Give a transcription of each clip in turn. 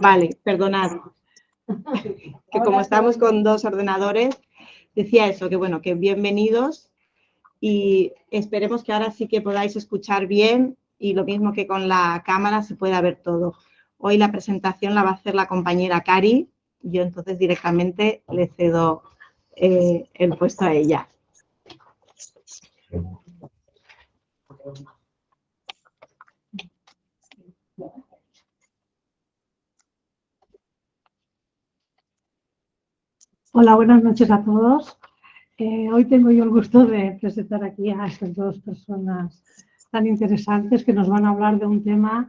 Vale, perdonad. Que como estamos con dos ordenadores, decía eso, que bueno, que bienvenidos y esperemos que ahora sí que podáis escuchar bien y lo mismo que con la cámara se pueda ver todo. Hoy la presentación la va a hacer la compañera Cari, yo entonces directamente le cedo el puesto a ella. Hola, buenas noches a todos. Hoy tengo yo el gusto de presentar aquí a estas dos personas tan interesantes que nos van a hablar de un tema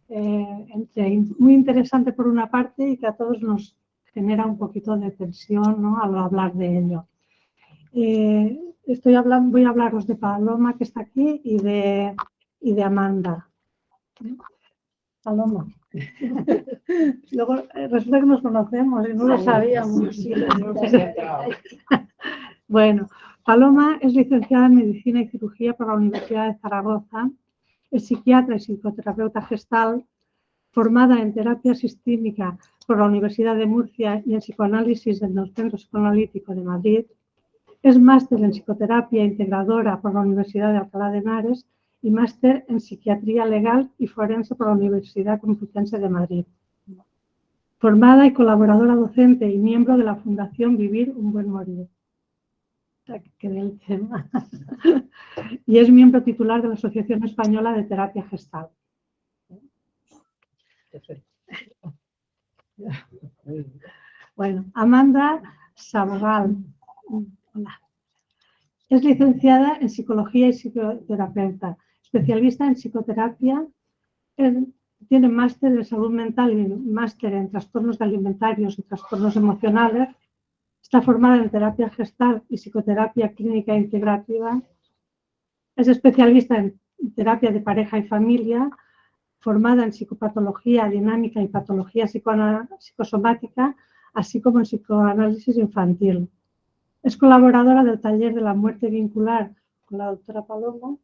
muy interesante por una parte y que a todos nos genera un poquito de tensión, ¿no?, al hablar de ello. Voy a hablaros de Paloma, que está aquí, y de Amanda. Paloma. Luego resulta que nos conocemos y no lo sabíamos. Bueno, Paloma es licenciada en Medicina y Cirugía por la Universidad de Zaragoza, es psiquiatra y psicoterapeuta gestal, formada en terapia sistémica por la Universidad de Murcia y en psicoanálisis del Centro Psicoanalítico de Madrid. Es máster en psicoterapia integradora por la Universidad de Alcalá de Henares y máster en psiquiatría legal y forense por la Universidad Complutense de Madrid. Formada y colaboradora docente y miembro de la Fundación Vivir un Buen Morir. Que del tema. Y es miembro titular de la Asociación Española de Terapia Gestal. Bueno, Amanda Sabogal. Hola. Es licenciada en Psicología y psicoterapeuta, especialista en psicoterapia, tiene máster en salud mental y máster en trastornos alimentarios y trastornos emocionales. Está formada en terapia gestal y psicoterapia clínica integrativa. Es especialista en terapia de pareja y familia, formada en psicopatología dinámica y patología psicosomática, así como en psicoanálisis infantil. Es colaboradora del taller de la muerte vincular con la doctora Paloma.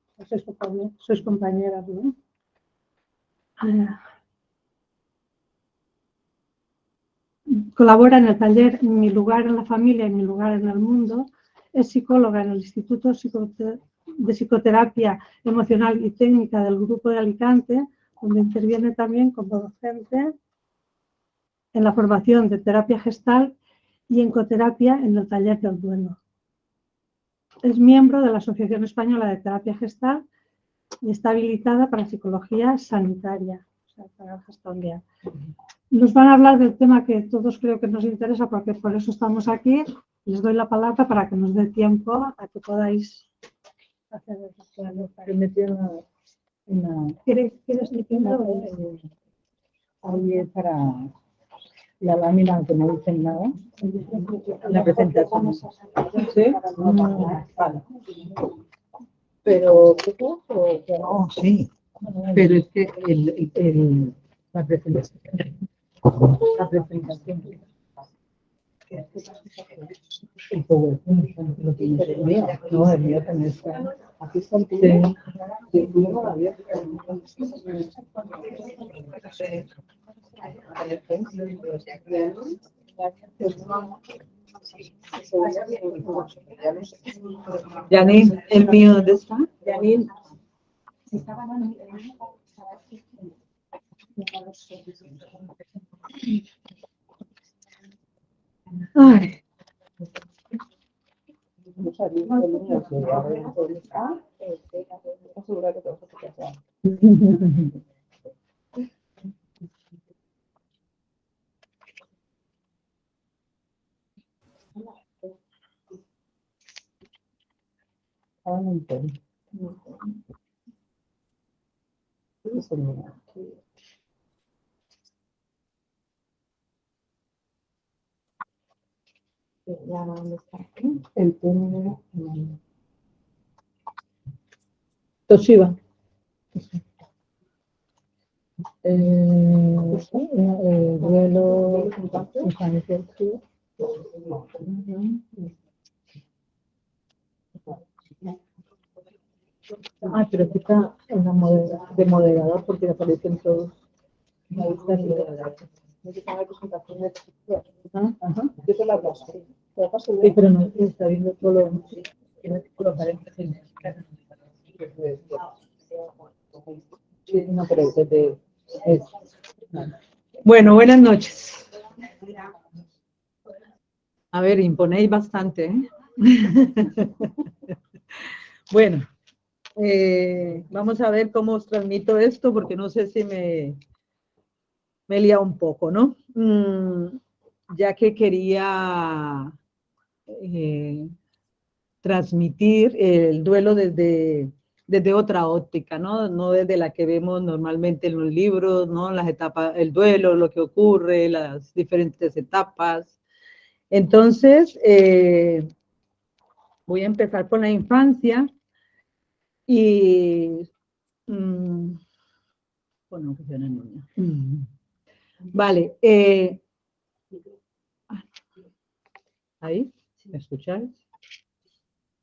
Sois compañeras, ¿no? Colabora en el taller Mi lugar en la familia y Mi lugar en el mundo. Es psicóloga en el Instituto de Psicoterapia Emocional y Técnica del Grupo de Alicante, donde interviene también como docente en la formación de terapia gestal y en coterapia en el taller del duelo. Es miembro de la Asociación Española de Terapia Gestal y está habilitada para psicología sanitaria, o sea, para gestalidad. Nos van a hablar del tema que todos creo que nos interesa, porque por eso estamos aquí. Les doy la palabra para que nos dé tiempo a que podáis hacer ¿Quieres mi tiempo? Ahí para la lámina que no dicen nada. La presentación. ¿Sí? Vale. Pero, no, sí. Pero es que la presentación. La presentación. El PowerPoint, lo que dice el mío. No, el mío también está. Aquí está el tuyo. Sí. El tuyo no lo había. Janine, ¿el mío dónde está? Janine. Ay. El término Toshiba. Duelo infantil. Ah, pero aquí está de moderador porque aparecen todos. Yo te la paso. Sí, pero no está viendo todo lo paréntesis. Sí, no, pero bueno, buenas noches. A ver, imponéis bastante, ¿eh? Bueno, vamos a ver cómo os transmito esto, porque no sé si me he liado un poco, ¿no? Ya que quería transmitir el duelo desde otra óptica, ¿no? No desde la que vemos normalmente en los libros, ¿no? Las etapas, el duelo, lo que ocurre, las diferentes etapas. Entonces, voy a empezar con la infancia y... bueno, que sea una niña. Vale. ¿Ahí? ¿Me escucháis?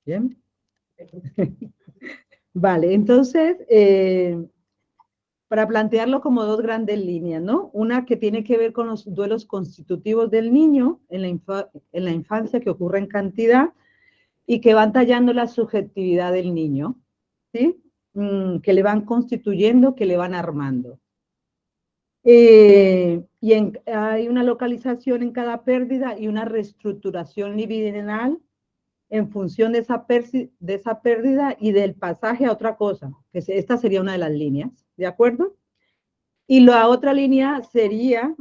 ¿Bien? Vale, entonces, para plantearlo como dos grandes líneas, ¿no? Una que tiene que ver con los duelos constitutivos del niño en la infancia, que ocurre en cantidad y que van tallando la subjetividad del niño, ¿sí? Que le van constituyendo, que le van armando. Hay una localización en cada pérdida y una reestructuración libidinal en función de esa pérdida y del pasaje a otra cosa, que esta sería una de las líneas, ¿de acuerdo? Y la otra línea sería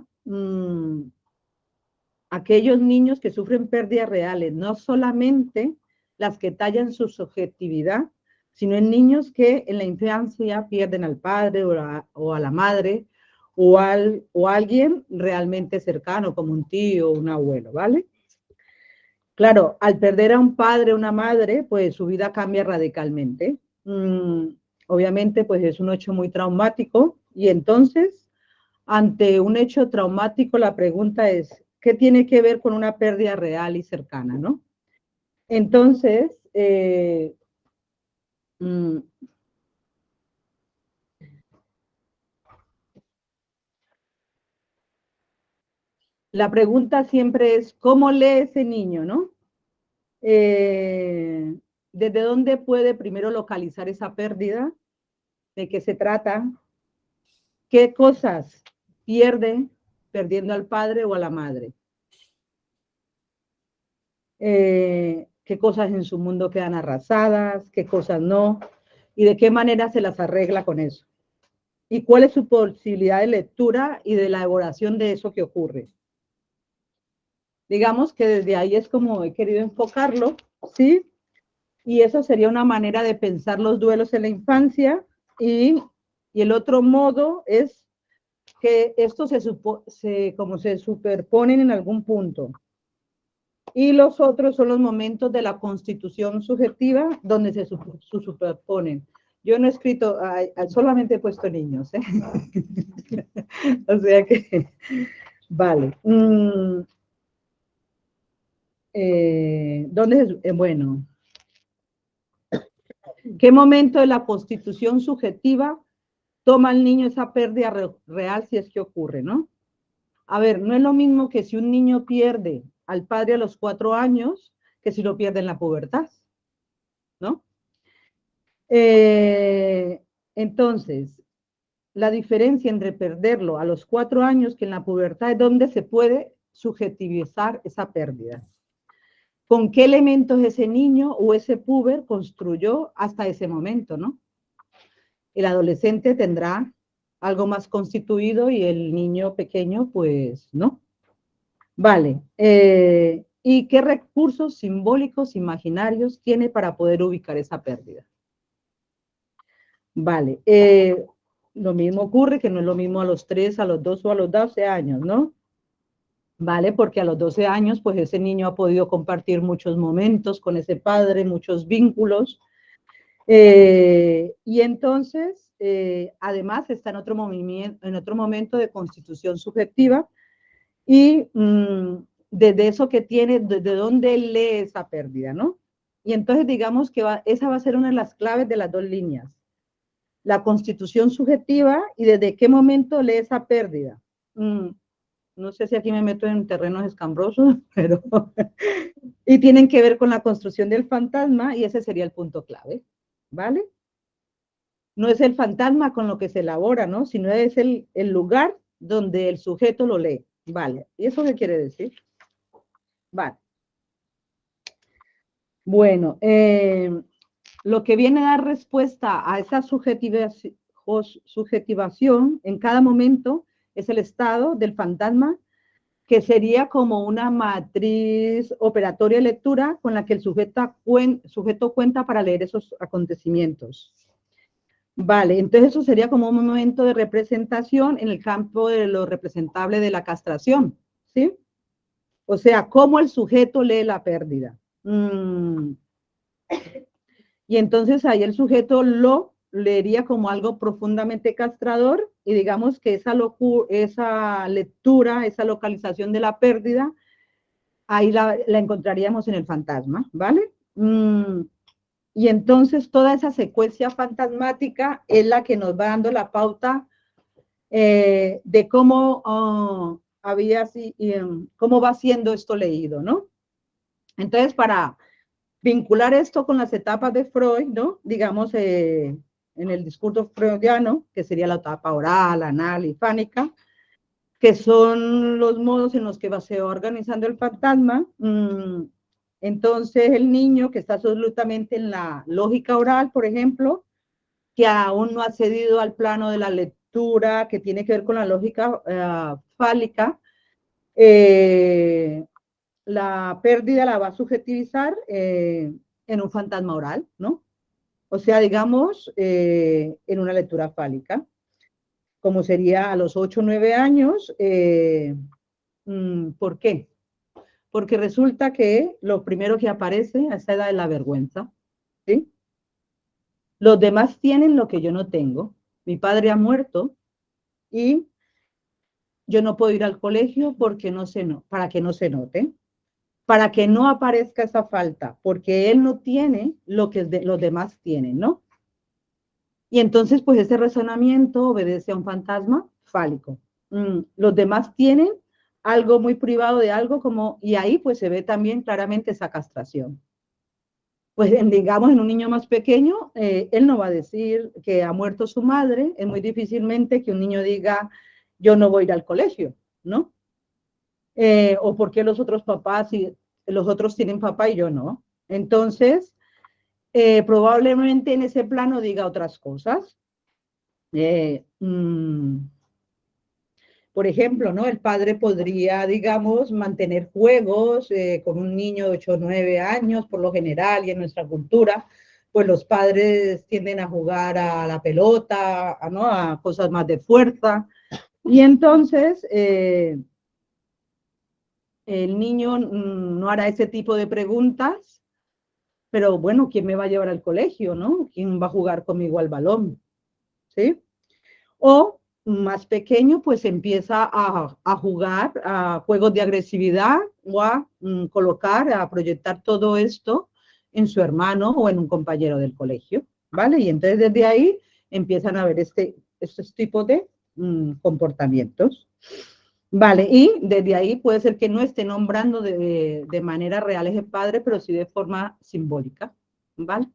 aquellos niños que sufren pérdidas reales, no solamente las que tallan su subjetividad, sino en niños que en la infancia pierden al padre o a la madre o a alguien realmente cercano, como un tío o un abuelo, ¿vale? Claro, al perder a un padre o una madre, pues su vida cambia radicalmente. Obviamente, pues es un hecho muy traumático y entonces, ante un hecho traumático, la pregunta es, ¿qué tiene que ver con una pérdida real y cercana, no? Entonces, la pregunta siempre es, ¿cómo lee ese niño, no? ¿Desde dónde puede primero localizar esa pérdida? ¿De qué se trata? ¿Qué cosas pierde perdiendo al padre o a la madre? ¿Qué cosas en su mundo quedan arrasadas? ¿Qué cosas no? ¿Y de qué manera se las arregla con eso? ¿Y cuál es su posibilidad de lectura y de la elaboración de eso que ocurre? Digamos que desde ahí es como he querido enfocarlo, ¿sí? Y eso sería una manera de pensar los duelos en la infancia y el otro modo es que estos como se superponen en algún punto. Y los otros son los momentos de la constitución subjetiva donde se superponen. Yo no he escrito, solamente he puesto niños, ¿eh? O sea que, vale. Bueno, ¿qué momento de la constitución subjetiva toma el niño esa pérdida real si es que ocurre, ¿no? A ver, no es lo mismo que si un niño pierde al padre a los 4 años que si lo pierde en la pubertad, ¿no? Entonces, la diferencia entre perderlo a los 4 años que en la pubertad es donde se puede subjetivizar esa pérdida. ¿Con qué elementos ese niño o ese puber construyó hasta ese momento, no? El adolescente tendrá algo más constituido y el niño pequeño, pues, no. Vale. ¿Y qué recursos simbólicos, imaginarios tiene para poder ubicar esa pérdida? Vale. Lo mismo ocurre que no es lo mismo a los 3, a los 2 o a los 12 años, ¿no? Vale, porque a los 12 años, pues ese niño ha podido compartir muchos momentos con ese padre, muchos vínculos. Y entonces, además, está en otro momento de constitución subjetiva y desde eso que tiene, desde dónde lee esa pérdida, ¿no? Y entonces digamos que esa va a ser una de las claves de las dos líneas. La constitución subjetiva y desde qué momento lee esa pérdida. no sé si aquí me meto en terrenos escambrosos, pero y tienen que ver con la construcción del fantasma y ese sería el punto clave, ¿vale? No es el fantasma con lo que se elabora, ¿no? Sino es el lugar donde el sujeto lo lee, ¿vale? ¿Y eso qué quiere decir? Vale. Bueno, lo que viene a dar respuesta a esa subjetivación en cada momento es el estado del fantasma, que sería como una matriz operatoria de lectura con la que el sujeto cuenta para leer esos acontecimientos. Vale, entonces eso sería como un momento de representación en el campo de lo representable de la castración, ¿sí? O sea, cómo el sujeto lee la pérdida. Y entonces ahí el sujeto lo leería como algo profundamente castrador y digamos que esa lectura, esa localización de la pérdida, ahí la encontraríamos en el fantasma, ¿vale? Y entonces toda esa secuencia fantasmática es la que nos va dando la pauta de cómo cómo va siendo esto leído, ¿no? Entonces, para vincular esto con las etapas de Freud, ¿no? Digamos, en el discurso freudiano, que sería la etapa oral, anal y fánica, que son los modos en los que se va organizando el fantasma. Entonces, el niño que está absolutamente en la lógica oral, por ejemplo, que aún no ha cedido al plano de la lectura, que tiene que ver con la lógica fálica, la pérdida la va a subjetivizar en un fantasma oral, ¿no? O sea, digamos, en una lectura fálica, como sería a los 8 o 9 años. ¿Por qué? Porque resulta que lo primero que aparece a esa edad es la vergüenza, ¿sí? Los demás tienen lo que yo no tengo. Mi padre ha muerto y yo no puedo ir al colegio porque para que no se note, para que no aparezca esa falta, porque él no tiene lo que los demás tienen, ¿no? Y entonces, pues ese razonamiento obedece a un fantasma fálico. Los demás tienen algo muy privado de algo como, y ahí pues se ve también claramente esa castración. Pues digamos, en un niño más pequeño, él no va a decir que ha muerto su madre, es muy difícilmente que un niño diga, yo no voy a ir al colegio, ¿no? O por qué los otros papás, y los otros tienen papá y yo no. Entonces, probablemente en ese plano diga otras cosas. Por ejemplo, ¿no? El padre podría, digamos, mantener juegos con un niño de 8 o 9 años, por lo general, y en nuestra cultura, pues los padres tienden a jugar a la pelota, ¿no? A cosas más de fuerza. Y entonces, el niño no hará ese tipo de preguntas, pero bueno, ¿quién me va a llevar al colegio, no? ¿Quién va a jugar conmigo al balón? ¿Sí? O más pequeño, pues empieza a jugar a juegos de agresividad o a colocar, a proyectar todo esto en su hermano o en un compañero del colegio, ¿vale? Y entonces desde ahí empiezan a ver estos tipos de comportamientos. Vale, y desde ahí puede ser que no esté nombrando de manera real ese padre, pero sí de forma simbólica, ¿vale?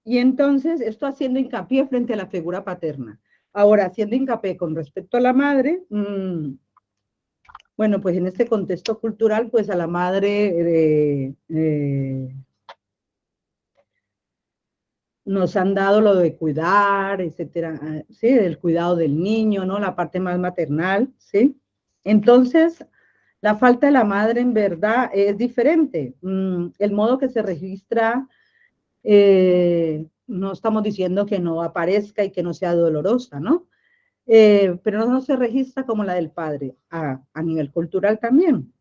Y entonces esto haciendo hincapié frente a la figura paterna. Ahora, haciendo hincapié con respecto a la madre, bueno, pues en este contexto cultural, pues a la madre nos han dado lo de cuidar, etcétera, ¿sí? El cuidado del niño, ¿no? La parte más maternal, ¿sí? Entonces, la falta de la madre en verdad es diferente. El modo que se registra, no estamos diciendo que no aparezca y que no sea dolorosa, ¿no? Pero no se registra como la del padre, a nivel cultural también.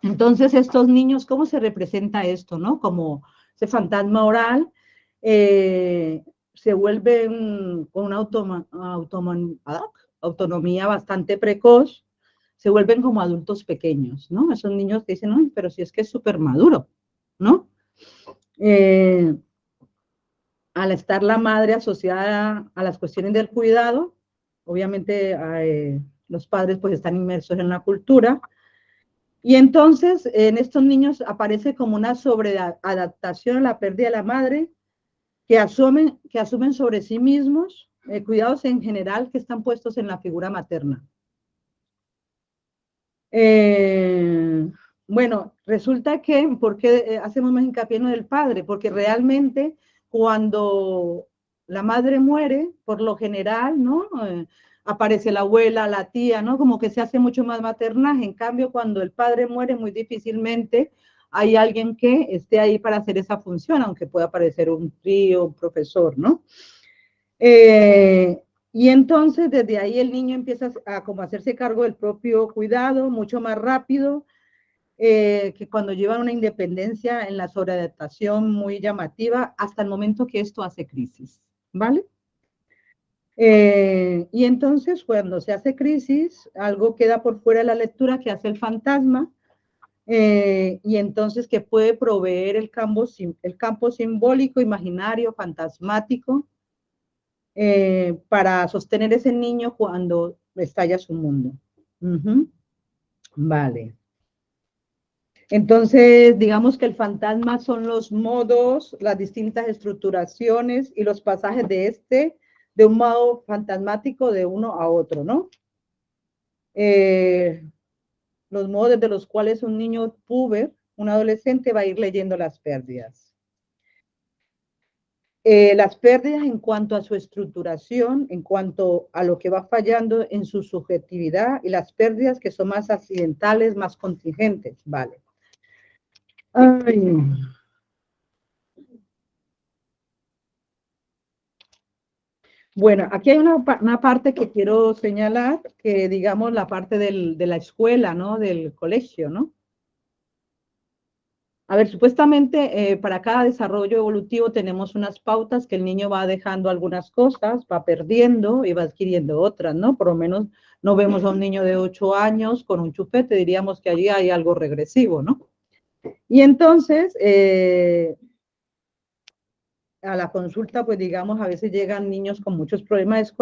Entonces, estos niños, ¿cómo se representa esto, no? Como ese fantasma oral, se vuelven con una autonomía bastante precoz, se vuelven como adultos pequeños, ¿no? Esos niños que dicen, no, pero si es que es súper maduro, ¿no? Al estar la madre asociada a las cuestiones del cuidado, obviamente los padres pues están inmersos en la cultura. Y entonces en estos niños aparece como una sobreadaptación a la pérdida de la madre, que asumen sobre sí mismos cuidados en general que están puestos en la figura materna. Bueno, resulta que, ¿por qué hacemos más hincapié en el padre? Porque realmente cuando la madre muere, por lo general, ¿no? Aparece la abuela, la tía, ¿no? Como que se hace mucho más maternaje. En cambio, cuando el padre muere, muy difícilmente hay alguien que esté ahí para hacer esa función, aunque pueda aparecer un tío, un profesor, ¿no? Y entonces desde ahí el niño empieza a como hacerse cargo del propio cuidado mucho más rápido que cuando lleva una independencia en la sobreadaptación muy llamativa hasta el momento que esto hace crisis, ¿vale? Y entonces cuando se hace crisis, algo queda por fuera de la lectura que hace el fantasma y entonces que puede proveer el campo simbólico, imaginario, fantasmático, para sostener ese niño cuando estalla su mundo. Vale. Entonces, digamos que el fantasma son los modos, las distintas estructuraciones y los pasajes de un modo fantasmático de uno a otro, ¿no? Los modos desde los cuales un niño puber, un adolescente, va a ir leyendo las pérdidas. Las pérdidas en cuanto a su estructuración, en cuanto a lo que va fallando en su subjetividad y las pérdidas que son más accidentales, más contingentes, ¿vale? Ay. Bueno, aquí hay una parte que quiero señalar, que digamos la parte de la escuela, ¿no? Del colegio, ¿no? A ver, supuestamente para cada desarrollo evolutivo tenemos unas pautas que el niño va dejando algunas cosas, va perdiendo y va adquiriendo otras, ¿no? Por lo menos no vemos a un niño de 8 años con un chupete, diríamos que allí hay algo regresivo, ¿no? Y entonces, a la consulta, pues digamos, a veces llegan niños con muchos problemas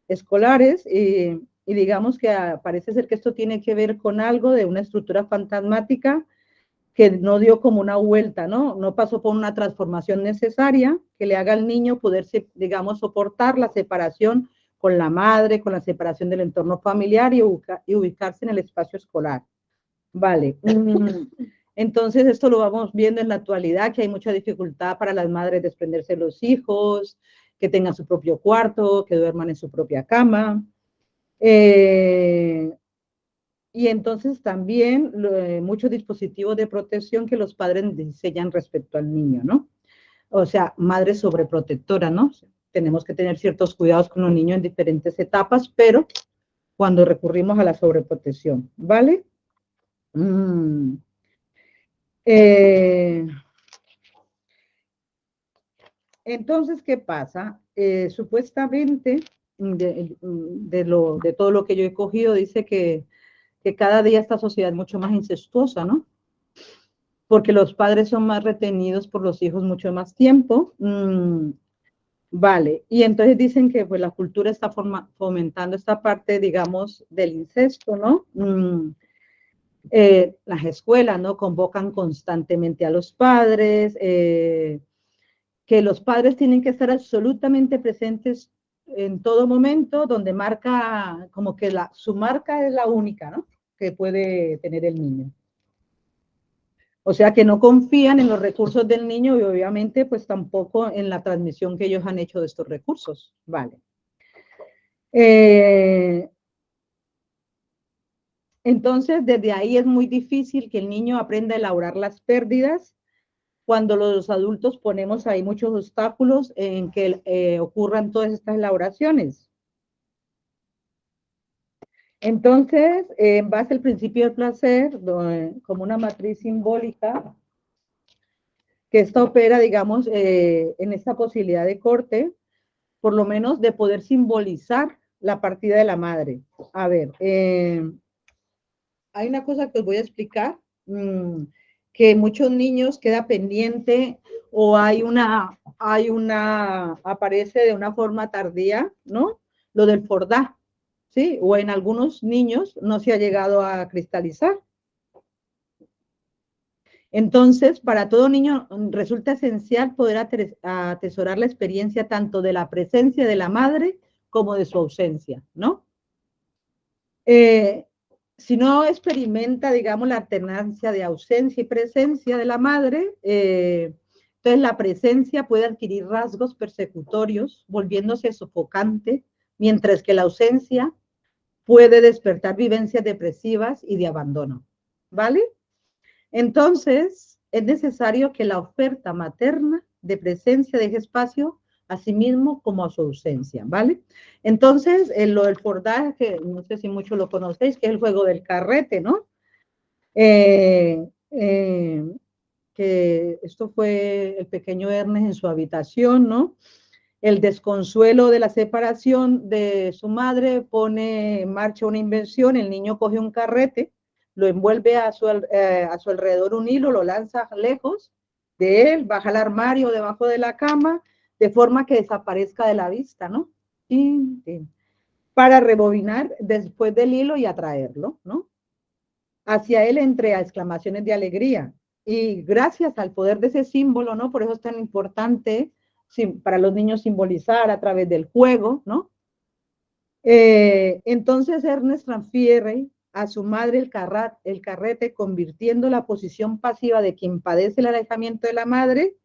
escolares y digamos que parece ser que esto tiene que ver con algo de una estructura fantasmática que no dio como una vuelta, ¿no? No pasó por una transformación necesaria que le haga al niño poderse, digamos, soportar la separación con la madre, con la separación del entorno familiar y ubicarse en el espacio escolar. Vale. Entonces, esto lo vamos viendo en la actualidad, que hay mucha dificultad para las madres desprenderse de los hijos, que tengan su propio cuarto, que duerman en su propia cama. Y entonces también muchos dispositivos de protección que los padres diseñan respecto al niño, ¿no? O sea, madre sobreprotectora, ¿no? Tenemos que tener ciertos cuidados con los niños en diferentes etapas, pero cuando recurrimos a la sobreprotección, ¿vale? Entonces, ¿qué pasa? Supuestamente, de todo lo que yo he cogido, dice que cada día esta sociedad es mucho más incestuosa, ¿no? Porque los padres son más retenidos por los hijos mucho más tiempo. Vale, y entonces dicen que pues la cultura está fomentando esta parte, digamos, del incesto, ¿no? Las escuelas, ¿no? Convocan constantemente a los padres, que los padres tienen que estar absolutamente presentes en todo momento, donde marca, como que su marca es la única, ¿no? Que puede tener el niño. O sea que no confían en los recursos del niño y obviamente pues tampoco en la transmisión que ellos han hecho de estos recursos. Vale. Entonces, desde ahí es muy difícil que el niño aprenda a elaborar las pérdidas cuando los adultos ponemos ahí muchos obstáculos en que ocurran todas estas elaboraciones. Entonces, en base al principio del placer, como una matriz simbólica, que esta opera, digamos, en esta posibilidad de corte, por lo menos de poder simbolizar la partida de la madre. A ver, hay una cosa que os voy a explicar, que muchos niños queda pendiente o aparece de una forma tardía, ¿no? lo del Fordá, ¿sí? O en algunos niños no se ha llegado a cristalizar. Entonces, para todo niño resulta esencial poder atesorar la experiencia tanto de la presencia de la madre como de su ausencia, ¿no? Si no experimenta, digamos, la alternancia de ausencia y presencia de la madre, entonces la presencia puede adquirir rasgos persecutorios, volviéndose sofocante, mientras que la ausencia puede despertar vivencias depresivas y de abandono, ¿vale? Entonces, es necesario que la oferta materna de presencia deje espacio a sí mismo como a su ausencia, ¿vale? Entonces, lo del Fordá, que no sé si mucho lo conocéis, que es el juego del carrete, ¿no? Que esto fue el pequeño Ernest en su habitación, ¿no? El desconsuelo de la separación de su madre pone en marcha una invención, el niño coge un carrete, lo envuelve a su alrededor un hilo, lo lanza lejos de él, baja al armario debajo de la cama, de forma que desaparezca de la vista, ¿no? Para rebobinar después del hilo y atraerlo, ¿no? Hacia él entre exclamaciones de alegría. Y gracias al poder de ese símbolo, ¿no? Por eso es tan importante para los niños simbolizar a través del juego, ¿no? Entonces Ernest transfiere a su madre el carrete, convirtiendo la posición pasiva de quien padece el alejamiento de la madre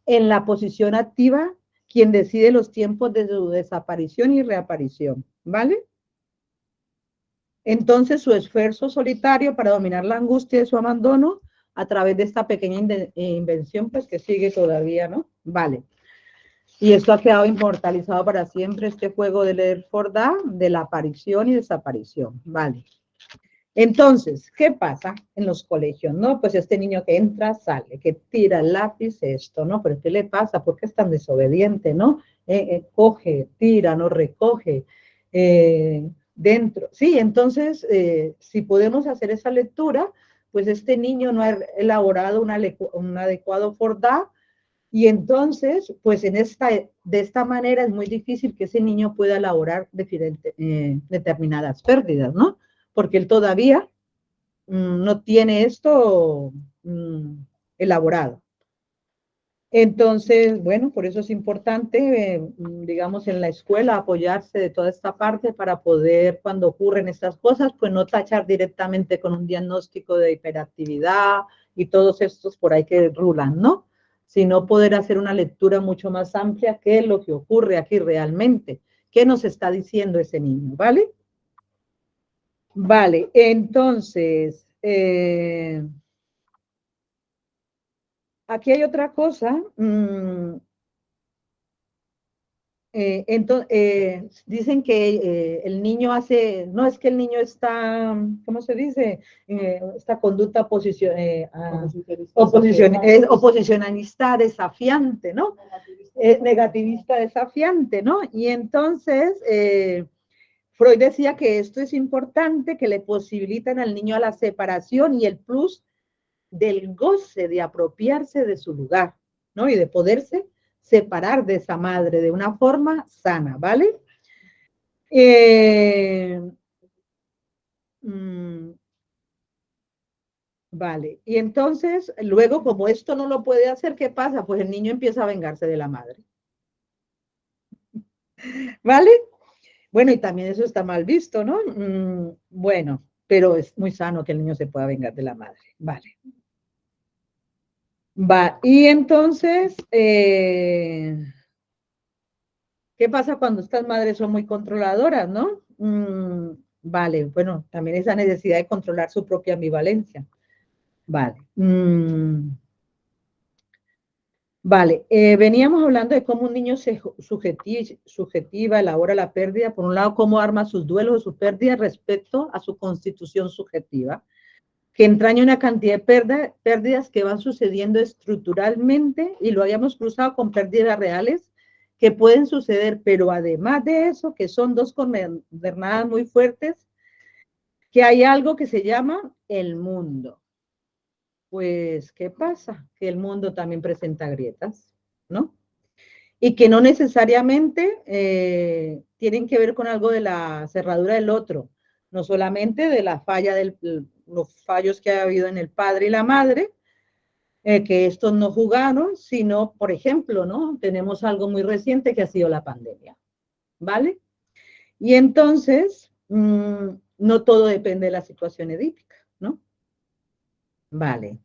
en la posición activa, quien decide los tiempos de su desaparición y reaparición, ¿vale? Entonces su esfuerzo solitario para dominar la angustia de su abandono a través de esta pequeña invención, pues que sigue todavía, ¿no? Vale. Y esto ha quedado inmortalizado para siempre, este juego de leer Fordá, de la aparición y desaparición, ¿vale? Entonces, ¿qué pasa en los colegios? No, pues este niño que entra, sale, que tira el lápiz, esto, ¿no? Pero ¿qué le pasa? ¿Por qué es tan desobediente, no? Coge, tira, no recoge, dentro. Sí, entonces, si podemos hacer esa lectura, pues este niño no ha elaborado un adecuado Fordá, y entonces, pues de esta manera es muy difícil que ese niño pueda elaborar determinadas pérdidas, ¿no? Porque él todavía no tiene esto elaborado. Entonces, bueno, por eso es importante, digamos, en la escuela apoyarse de toda esta parte para poder, cuando ocurren estas cosas, pues no tachar directamente con un diagnóstico de hiperactividad y todos estos por ahí que rulan, ¿no? Sino poder hacer una lectura mucho más amplia que es lo que ocurre aquí realmente. ¿Qué nos está diciendo ese niño? ¿Vale? Vale, entonces, aquí hay otra cosa. Dicen que el niño hace, no es que el niño está, ¿cómo se dice? Esta conducta oposicionalista desafiante, ¿no? Negativista desafiante, ¿no? Y entonces, Freud decía que esto es importante, que le posibilitan al niño a la separación y el plus del goce de apropiarse de su lugar, ¿no? Y de poderse separar de esa madre de una forma sana, ¿vale? Vale, y entonces, luego, como esto no lo puede hacer, ¿qué pasa? Pues el niño empieza a vengarse de la madre. ¿Vale? Bueno, y también eso está mal visto, ¿no? Bueno, pero es muy sano que el niño se pueda vengar de la madre. Vale. Va, y entonces, ¿qué pasa cuando estas madres son muy controladoras, no? Vale, bueno, también esa necesidad de controlar su propia ambivalencia. Vale. Vale, veníamos hablando de cómo un niño se subjetiva, elabora la pérdida. Por un lado, cómo arma sus duelos o su pérdida respecto a su constitución subjetiva, que entraña una cantidad de pérdidas que van sucediendo estructuralmente, y lo habíamos cruzado con pérdidas reales que pueden suceder, pero además de eso, que son dos coordenadas muy fuertes, que hay algo que se llama el mundo. Pues, ¿qué pasa? Que el mundo también presenta grietas, ¿no? y que no necesariamente tienen que ver con algo de la cerradura del otro, no solamente de la falla los fallos que ha habido en el padre y la madre, que estos no jugaron, sino, por ejemplo, ¿no? Tenemos algo muy reciente que ha sido la pandemia, ¿vale? Y entonces, no todo depende de la situación edípica, ¿no? Vale.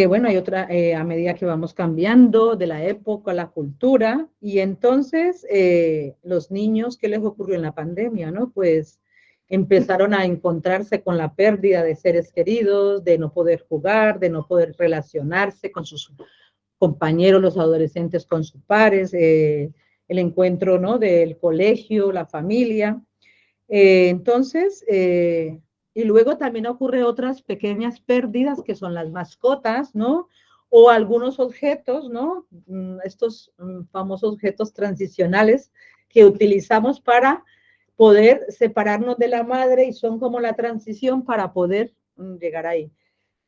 Bueno, hay otra, a medida que vamos cambiando de la época, la cultura, y entonces los niños, ¿qué les ocurrió en la pandemia, no? Pues empezaron a encontrarse con la pérdida de seres queridos, de no poder jugar, de no poder relacionarse con sus compañeros, los adolescentes con sus pares, el encuentro, ¿no? Del colegio, la familia. Entonces, y luego también ocurre otras pequeñas pérdidas que son las mascotas, ¿no? O algunos objetos, ¿no? Estos famosos objetos transicionales que utilizamos para poder separarnos de la madre y son como la transición para poder llegar ahí.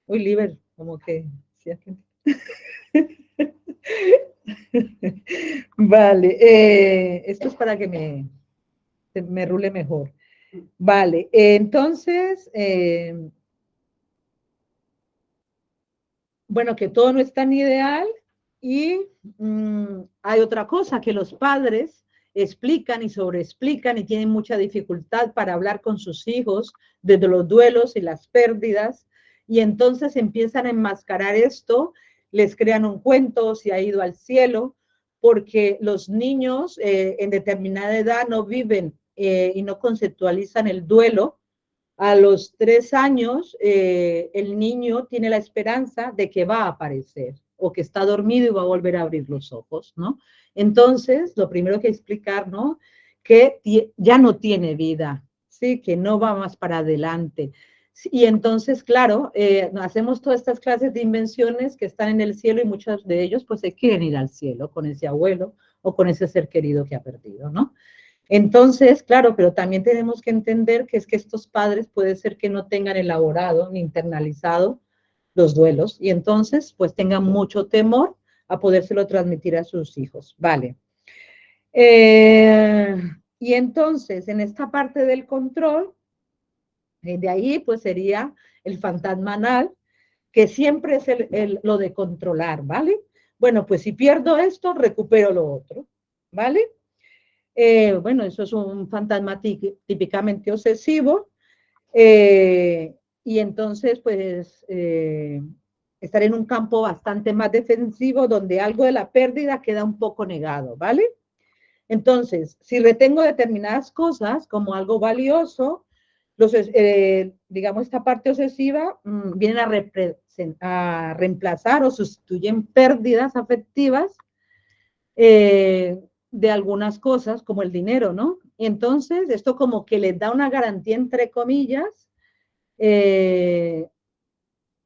Uy, Liber, como que... ¿sí? Vale, esto es para que me rule mejor. Vale, entonces, bueno, que todo no es tan ideal y hay otra cosa, que los padres explican y sobreexplican y tienen mucha dificultad para hablar con sus hijos desde los duelos y las pérdidas y entonces empiezan a enmascarar esto, les crean un cuento, se ha ido al cielo, porque los niños en determinada edad no viven y no conceptualizan el duelo. A los 3 años, el niño tiene la esperanza de que va a aparecer o que está dormido y va a volver a abrir los ojos, ¿no? Entonces, lo primero que explicar, ¿no? Que ya no tiene vida, ¿sí? Que no va más para adelante. Y entonces, claro, hacemos todas estas clases de invenciones que están en el cielo y muchos de ellos pues se quieren ir al cielo con ese abuelo o con ese ser querido que ha perdido, ¿no? Entonces, claro, pero también tenemos que entender que es que estos padres puede ser que no tengan elaborado ni internalizado los duelos y entonces pues tengan mucho temor a podérselo transmitir a sus hijos. Vale. Y entonces, en esta parte del control, de ahí pues sería el fantasma anal, que siempre es lo de controlar, ¿vale? Bueno, pues si pierdo esto, recupero lo otro, ¿vale? Bueno, eso es un fantasma típicamente obsesivo y entonces pues estar en un campo bastante más defensivo donde algo de la pérdida queda un poco negado, ¿vale? Entonces, si retengo determinadas cosas como algo valioso, digamos, esta parte obsesiva vienen a reemplazar o sustituyen pérdidas afectivas de algunas cosas, como el dinero, ¿no? Entonces, esto como que les da una garantía, entre comillas, y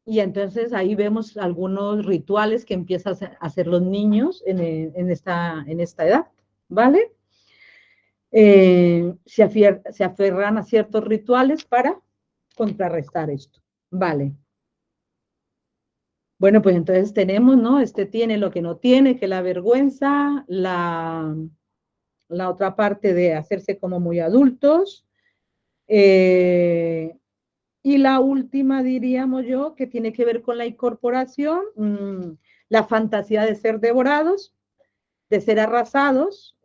entonces ahí vemos algunos rituales que empiezan a hacer los niños en esta edad, ¿vale? Se aferran a ciertos rituales para contrarrestar esto, ¿vale? Bueno, pues entonces tenemos, ¿no? Este tiene lo que no tiene, que la vergüenza, la otra parte de hacerse como muy adultos, y la última, diríamos yo, que tiene que ver con la incorporación, la fantasía de ser devorados, de ser arrasados,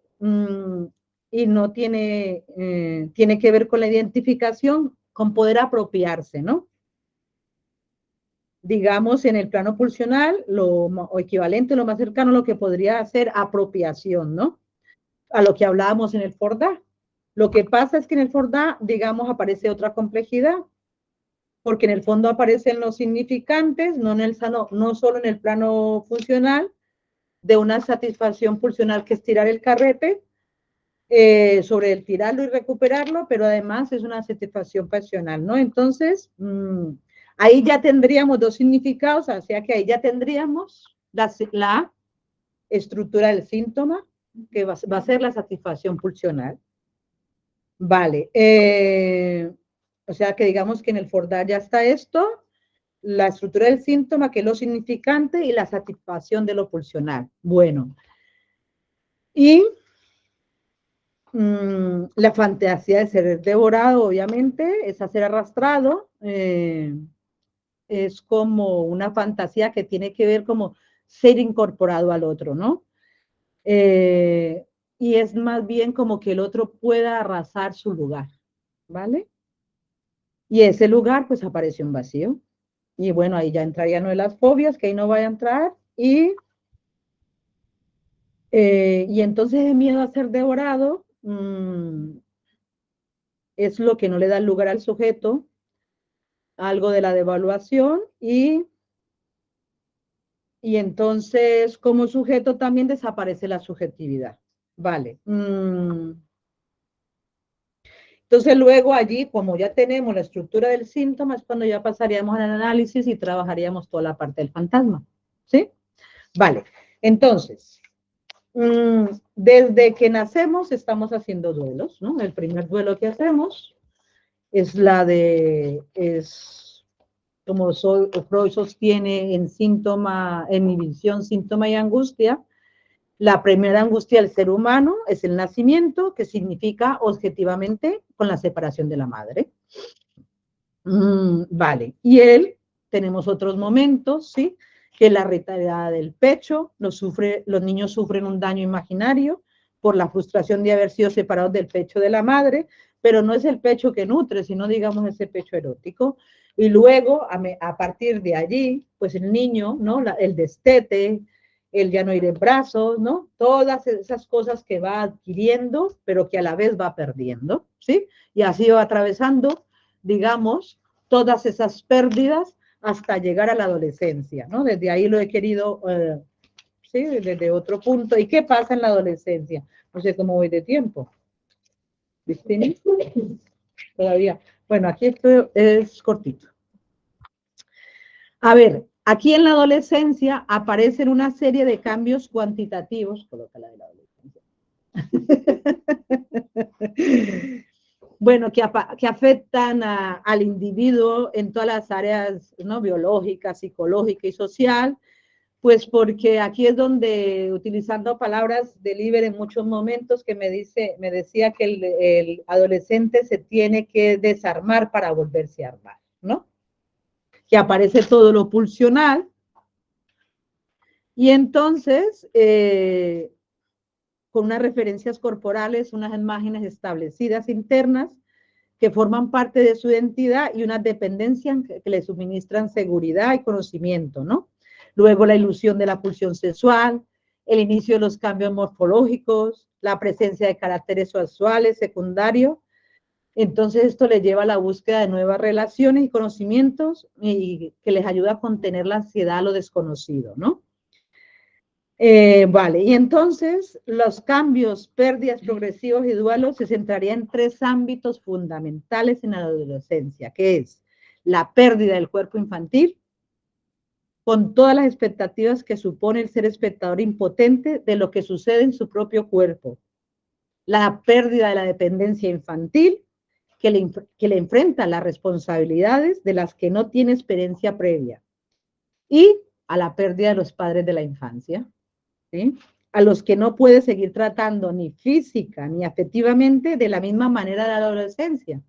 y no tiene, tiene que ver con la identificación, con poder apropiarse, ¿no? Digamos, en el plano pulsional, o equivalente, lo más cercano a lo que podría ser apropiación, ¿no? A lo que hablábamos en el Fordá. Lo que pasa es que en el Fordá, digamos, aparece otra complejidad, porque en el fondo aparecen los significantes, no solo en el plano funcional, de una satisfacción pulsional que es tirar el carrete, sobre el tirarlo y recuperarlo, pero además es una satisfacción pasional, ¿no? Entonces, ahí ya tendríamos dos significados, o sea que ahí ya tendríamos la estructura del síntoma, que va a ser la satisfacción pulsional. Vale, o sea que digamos que en el Fordá ya está esto, la estructura del síntoma, que es lo significante, y la satisfacción de lo pulsional. Bueno, y la fantasía de ser devorado, obviamente, es ser arrastrado, es como una fantasía que tiene que ver como ser incorporado al otro, ¿no? Y es más bien como que el otro pueda arrasar su lugar, ¿vale? Y ese lugar, pues, aparece un vacío. Y bueno, ahí ya entraría no de las fobias, que ahí no vaya a entrar, y entonces el miedo a ser devorado es lo que no le da lugar al sujeto, algo de la devaluación, y entonces como sujeto también desaparece la subjetividad. Vale. Entonces luego allí, como ya tenemos la estructura del síntoma, es cuando ya pasaríamos al análisis y trabajaríamos toda la parte del fantasma. ¿Sí? Vale. Entonces, desde que nacemos estamos haciendo duelos, ¿no? El primer duelo que hacemos es como Freud sostiene en síntoma, en mi visión, síntoma y angustia. La primera angustia del ser humano es el nacimiento, que significa objetivamente con la separación de la madre. Vale, y tenemos otros momentos, ¿sí? Que la retirada del pecho, los niños sufren un daño imaginario por la frustración de haber sido separados del pecho de la madre, pero no es el pecho que nutre, sino digamos ese pecho erótico. Y luego, a partir de allí, pues el niño, ¿no? El destete, el ya no ir en brazos, ¿no? Todas esas cosas que va adquiriendo, pero que a la vez va perdiendo, ¿sí? Y así va atravesando, digamos, todas esas pérdidas hasta llegar a la adolescencia, ¿no? Desde ahí lo he querido, sí, desde otro punto. ¿Y qué pasa en la adolescencia? No sé cómo voy de tiempo. ¿Viste? Todavía. Bueno, aquí esto es cortito. A ver, aquí en la adolescencia aparecen una serie de cambios cuantitativos. Colócala de la adolescencia. Bueno, que afectan al individuo en todas las áreas, ¿no? Biológica, psicológica y social, pues porque aquí es donde, utilizando palabras de Líber en muchos momentos, que me decía que el adolescente se tiene que desarmar para volverse a armar, ¿no? Que aparece todo lo pulsional, y entonces, con unas referencias corporales, unas imágenes establecidas internas, que forman parte de su identidad, y unas dependencias que le suministran seguridad y conocimiento, ¿no? Luego la ilusión de la pulsión sexual, el inicio de los cambios morfológicos, la presencia de caracteres sexuales secundarios. Entonces esto le lleva a la búsqueda de nuevas relaciones y conocimientos, y que les ayuda a contener la ansiedad a lo desconocido, ¿no? Vale, y entonces los cambios, pérdidas progresivos y duelos se centrarían en tres ámbitos fundamentales en la adolescencia, que es la pérdida del cuerpo infantil, con todas las expectativas que supone el ser espectador impotente de lo que sucede en su propio cuerpo, la pérdida de la dependencia infantil, que le enfrenta las responsabilidades de las que no tiene experiencia previa, y a la pérdida de los padres de la infancia, ¿sí? A los que no puede seguir tratando ni física ni afectivamente de la misma manera de la adolescencia.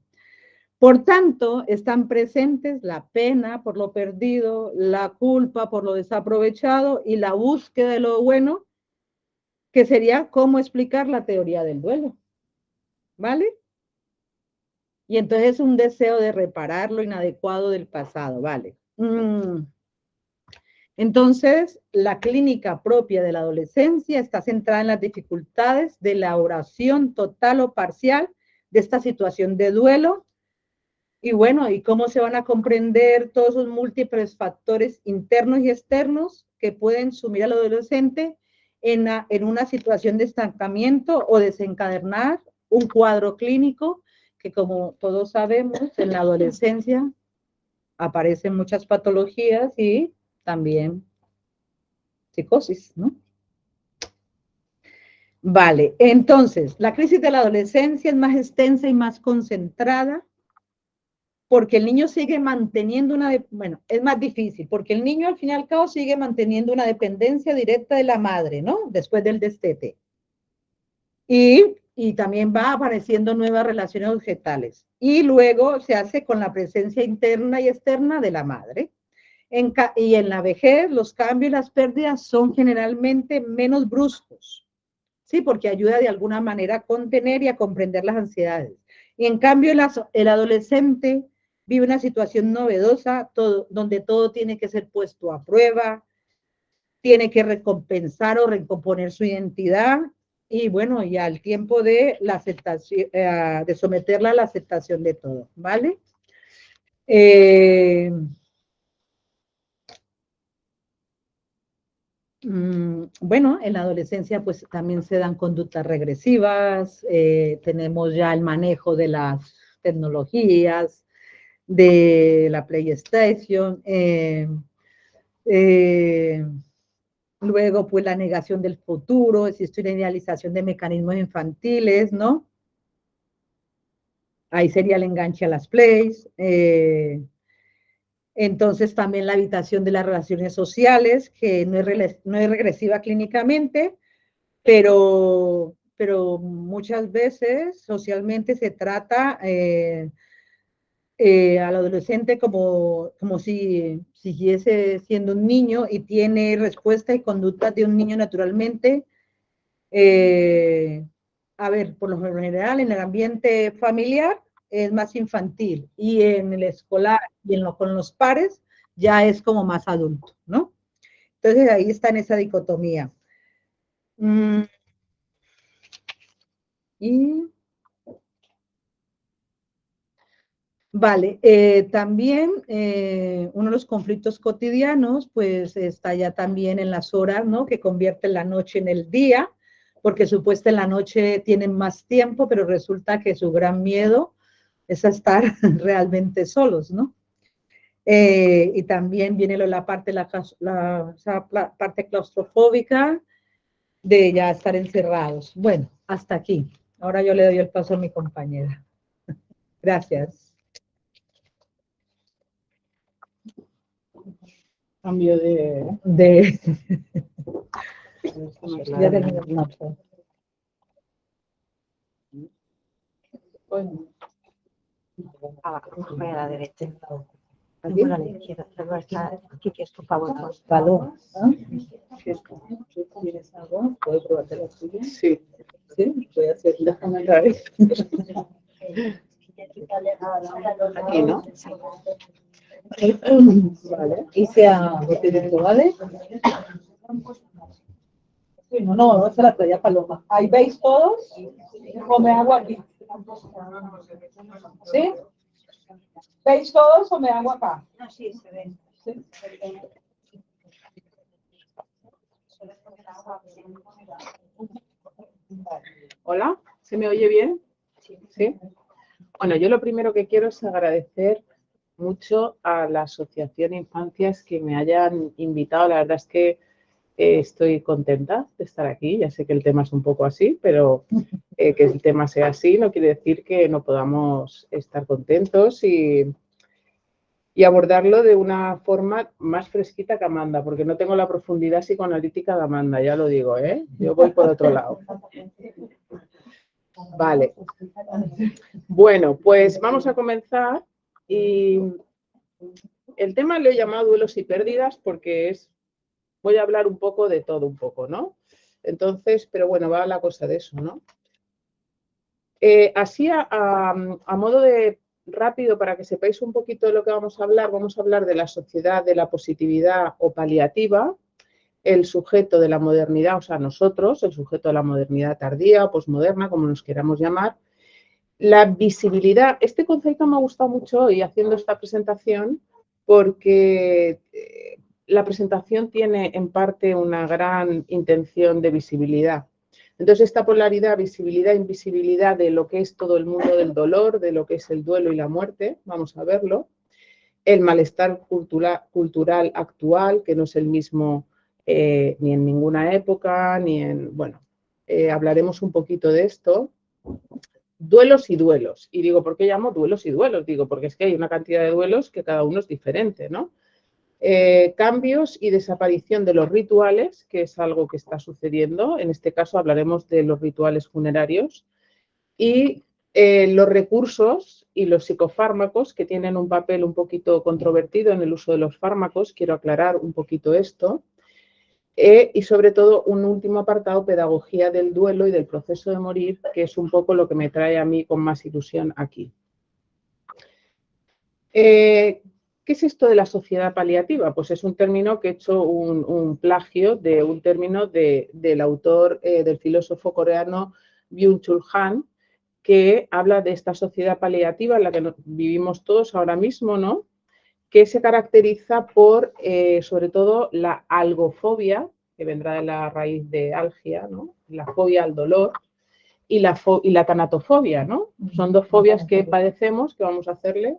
Por tanto, están presentes la pena por lo perdido, la culpa por lo desaprovechado y la búsqueda de lo bueno, que sería cómo explicar la teoría del duelo, ¿vale? Y entonces es un deseo de reparar lo inadecuado del pasado, ¿vale? Entonces, la clínica propia de la adolescencia está centrada en las dificultades de la elaboración total o parcial de esta situación de duelo, y bueno, y cómo se van a comprender todos esos múltiples factores internos y externos que pueden sumir al adolescente en una situación de estancamiento o desencadenar un cuadro clínico que, como todos sabemos, en la adolescencia aparecen muchas patologías y también psicosis, ¿no? Vale, entonces, la crisis de la adolescencia es más extensa y más concentrada porque el niño sigue manteniendo bueno, es más difícil, porque el niño al fin y al cabo sigue manteniendo una dependencia directa de la madre, ¿no? Después del destete. Y también va apareciendo nuevas relaciones objetales. Y luego se hace con la presencia interna y externa de la madre. Y en la vejez, los cambios y las pérdidas son generalmente menos bruscos, ¿sí? Porque ayuda de alguna manera a contener y a comprender las ansiedades. Y en cambio, el adolescente vive una situación novedosa, donde todo tiene que ser puesto a prueba, tiene que recompensar o recomponer su identidad, y bueno, y al tiempo de la aceptación, de someterla a la aceptación de todo, ¿vale? Bueno, en la adolescencia pues también se dan conductas regresivas, tenemos ya el manejo de las tecnologías, de la PlayStation, luego pues la negación del futuro, existe una idealización de mecanismos infantiles, ¿no? Ahí sería el enganche a las plays, entonces también la evitación de las relaciones sociales, que no es regresiva clínicamente, pero muchas veces socialmente se trata al adolescente como si siguiese siendo un niño y tiene respuesta y conductas de un niño naturalmente. A ver, por lo general en el ambiente familiar es más infantil, y en el escolar y con los pares ya es como más adulto, ¿no? Entonces ahí está en esa dicotomía. Y vale, también uno de los conflictos cotidianos pues está ya también en las horas, ¿no? Que convierten la noche en el día, porque supuestamente en la noche tienen más tiempo, pero resulta que su gran miedo es a estar realmente solos, ¿no? Y también viene la parte claustrofóbica de ya estar encerrados. Bueno, hasta aquí. Ahora yo le doy el paso a mi compañera. Gracias. Cambio de... Ya terminé. Voy a la derecha. ¿Aquí? Voy a la izquierda. Aquí, que es por favor. Calor. ¿Tienes algo? ¿Puedo probarte la tuya? Sí. Sí, voy a hacer. Déjame otra vez. Aquí, ¿no? Vale. Hice a botellito, ¿vale? Sí, no, esa la traía Paloma. ¿Ahí veis todos? ¿O me hago aquí? ¿Sí? ¿Veis todos o me hago acá? No, sí, se ve. ¿Sí? Hola, ¿se me oye bien? Sí. Bueno, yo lo primero que quiero es agradecer mucho a la Asociación Infancias que me hayan invitado. La verdad es que estoy contenta de estar aquí. Ya sé que el tema es un poco así, pero que el tema sea así no quiere decir que no podamos estar contentos y abordarlo de una forma más fresquita que Amanda, porque no tengo la profundidad psicoanalítica de Amanda, ya lo digo, ¿eh? Yo voy por otro lado. Vale. Bueno, pues vamos a comenzar, y el tema lo he llamado duelos y pérdidas porque voy a hablar un poco de todo un poco, ¿no? Entonces, pero bueno, va la cosa de eso, ¿no? Así a modo de rápido, para que sepáis un poquito de lo que vamos a hablar de la sociedad de la positividad o paliativa, el sujeto de la modernidad, o sea, nosotros, el sujeto de la modernidad tardía o posmoderna, como nos queramos llamar, la visibilidad. Este concepto me ha gustado mucho hoy haciendo esta presentación, porque la presentación tiene en parte una gran intención de visibilidad. Entonces, esta polaridad, visibilidad, invisibilidad de lo que es todo el mundo del dolor, de lo que es el duelo y la muerte, vamos a verlo. El malestar cultural actual, que no es el mismo ni en ninguna época, ni en... Bueno, hablaremos un poquito de esto. duelos y duelos. Y digo, ¿por qué llamo duelos y duelos? Digo, porque es que hay una cantidad de duelos que cada uno es diferente, ¿no? Cambios y desaparición de los rituales, que es algo que está sucediendo. En este caso hablaremos de los rituales funerarios. Y los recursos y los psicofármacos, que tienen un papel un poquito controvertido en el uso de los fármacos. Quiero aclarar un poquito esto. Y sobre todo un último apartado, pedagogía del duelo y del proceso de morir, que es un poco lo que me trae a mí con más ilusión aquí. ¿Qué es esto de la sociedad paliativa? Pues es un término que he hecho un plagio de un término del autor, del filósofo coreano Byung-Chul Han, que habla de esta sociedad paliativa en la que vivimos todos ahora mismo, ¿no? Que se caracteriza por, sobre todo, la algofobia, que vendrá de la raíz de algia, ¿no? La fobia al dolor, y la tanatofobia, ¿no? Son dos fobias que padecemos, que vamos a hacerle,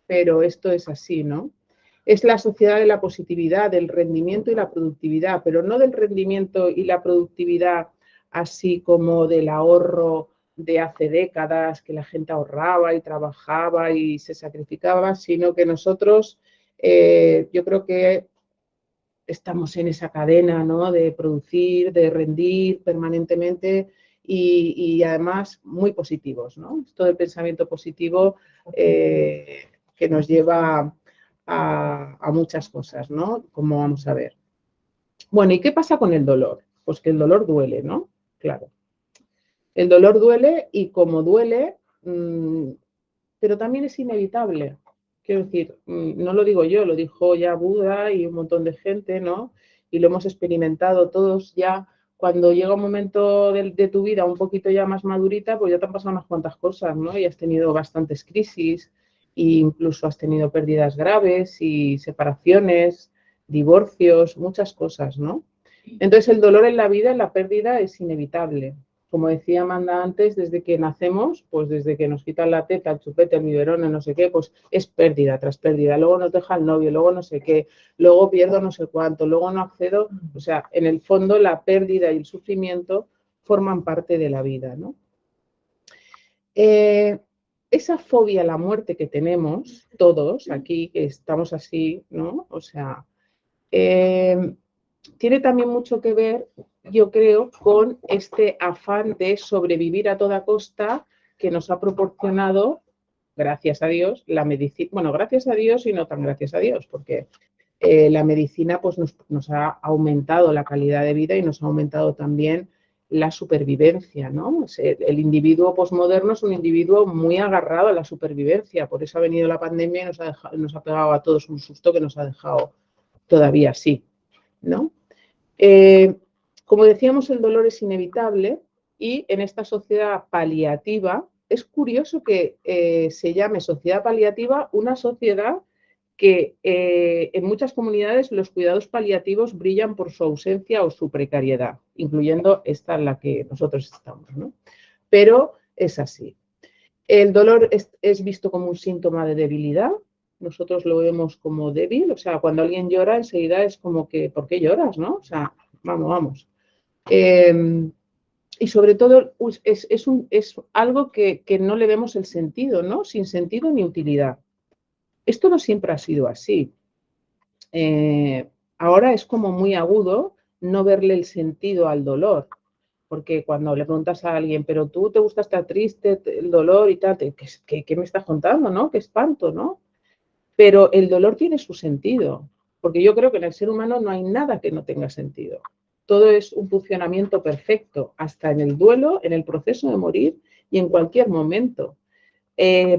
pero esto es así, ¿no? Es la sociedad de la positividad, del rendimiento y la productividad, pero no del rendimiento y la productividad así como del ahorro de hace décadas, que la gente ahorraba y trabajaba y se sacrificaba, sino que nosotros, yo creo que estamos en esa cadena, ¿no? De producir, de rendir permanentemente y además muy positivos, ¿no? Todo el pensamiento positivo que nos lleva a muchas cosas, ¿no? Como vamos a ver. Bueno, ¿y qué pasa con el dolor? Pues que el dolor duele, ¿no? Claro. El dolor duele y como duele, pero también es inevitable. Quiero decir, no lo digo yo, lo dijo ya Buda y un montón de gente, ¿no? Y lo hemos experimentado todos ya. Cuando llega un momento de tu vida un poquito ya más madurita, pues ya te han pasado unas cuantas cosas, ¿no? Y has tenido bastantes crisis e incluso has tenido pérdidas graves y separaciones, divorcios, muchas cosas, ¿no? Entonces el dolor en la vida, en la pérdida, es inevitable. Como decía Amanda antes, desde que nacemos, pues desde que nos quitan la teta, el chupete, el biberón, el no sé qué, pues es pérdida tras pérdida. Luego nos deja el novio, luego no sé qué, luego pierdo no sé cuánto, luego no accedo. O sea, en el fondo la pérdida y el sufrimiento forman parte de la vida, ¿no? Esa fobia a la muerte que tenemos todos aquí, que estamos así, ¿no? O sea, tiene también mucho que ver, yo creo, con este afán de sobrevivir a toda costa que nos ha proporcionado, gracias a Dios, la medicina. Bueno, gracias a Dios y no tan gracias a Dios, porque la medicina pues, nos ha aumentado la calidad de vida y nos ha aumentado también la supervivencia, ¿no? El individuo posmoderno es un individuo muy agarrado a la supervivencia, por eso ha venido la pandemia y nos ha pegado a todos un susto que nos ha dejado todavía así, ¿no? Como decíamos, el dolor es inevitable y en esta sociedad paliativa es curioso que se llame sociedad paliativa una sociedad que en muchas comunidades los cuidados paliativos brillan por su ausencia o su precariedad, incluyendo esta en la que nosotros estamos, ¿no? Pero es así. El dolor es visto como un síntoma de debilidad. Nosotros lo vemos como débil, o sea, cuando alguien llora enseguida es como que, ¿por qué lloras, no? O sea, vamos. Y sobre todo es algo que no le vemos el sentido, ¿no? Sin sentido ni utilidad. Esto no siempre ha sido así. Ahora es como muy agudo no verle el sentido al dolor. Porque cuando le preguntas a alguien, pero tú te gusta estar triste, el dolor y tal, ¿qué me estás contando, no? Qué espanto, ¿no? Pero el dolor tiene su sentido, porque yo creo que en el ser humano no hay nada que no tenga sentido. Todo es un funcionamiento perfecto, hasta en el duelo, en el proceso de morir y en cualquier momento.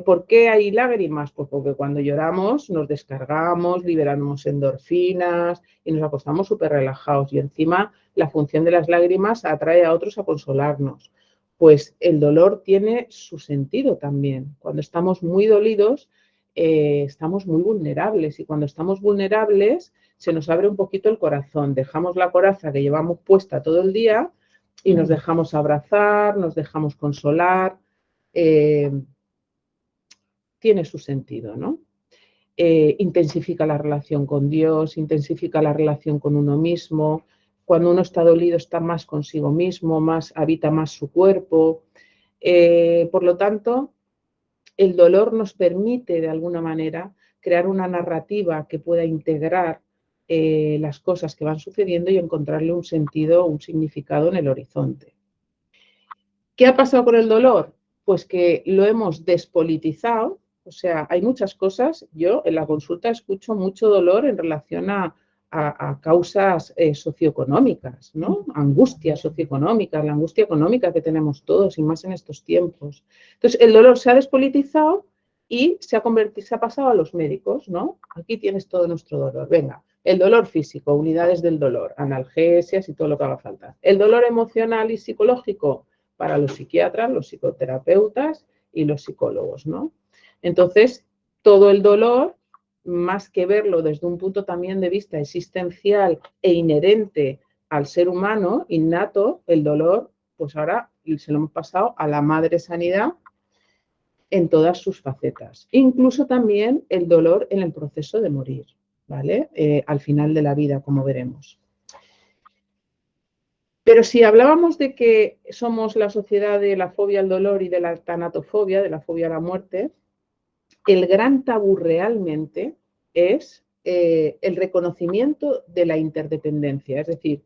¿Por qué hay lágrimas? Pues porque cuando lloramos nos descargamos, liberamos endorfinas y nos acostamos súper relajados y encima la función de las lágrimas atrae a otros a consolarnos. Pues el dolor tiene su sentido también. Cuando estamos muy dolidos, estamos muy vulnerables y cuando estamos vulnerables se nos abre un poquito el corazón. Dejamos la coraza que llevamos puesta todo el día y nos dejamos abrazar, nos dejamos consolar. Tiene su sentido, ¿no? Intensifica la relación con Dios, intensifica la relación con uno mismo. Cuando uno está dolido está más consigo mismo, habita más su cuerpo. Por lo tanto, el dolor nos permite, de alguna manera, crear una narrativa que pueda integrar las cosas que van sucediendo y encontrarle un sentido, un significado en el horizonte. ¿Qué ha pasado con el dolor? Pues que lo hemos despolitizado, o sea, hay muchas cosas. Yo en la consulta escucho mucho dolor en relación a causas socioeconómicas, ¿no? Angustias socioeconómicas, la angustia económica que tenemos todos y más en estos tiempos. Entonces, el dolor se ha despolitizado y se ha pasado a los médicos, ¿no? Aquí tienes todo nuestro dolor. Venga, el dolor físico, unidades del dolor, analgesias y todo lo que haga falta. El dolor emocional y psicológico para los psiquiatras, los psicoterapeutas y los psicólogos, ¿no? Entonces, todo el dolor, más que verlo desde un punto también de vista existencial e inherente al ser humano, innato, el dolor, pues ahora se lo hemos pasado a la madre sanidad en todas sus facetas. Incluso también el dolor en el proceso de morir, ¿vale? Al final de la vida, como veremos. Pero si hablábamos de que somos la sociedad de la fobia al dolor y de la tanatofobia, de la fobia a la muerte, el gran tabú realmente es el reconocimiento de la interdependencia. Es decir,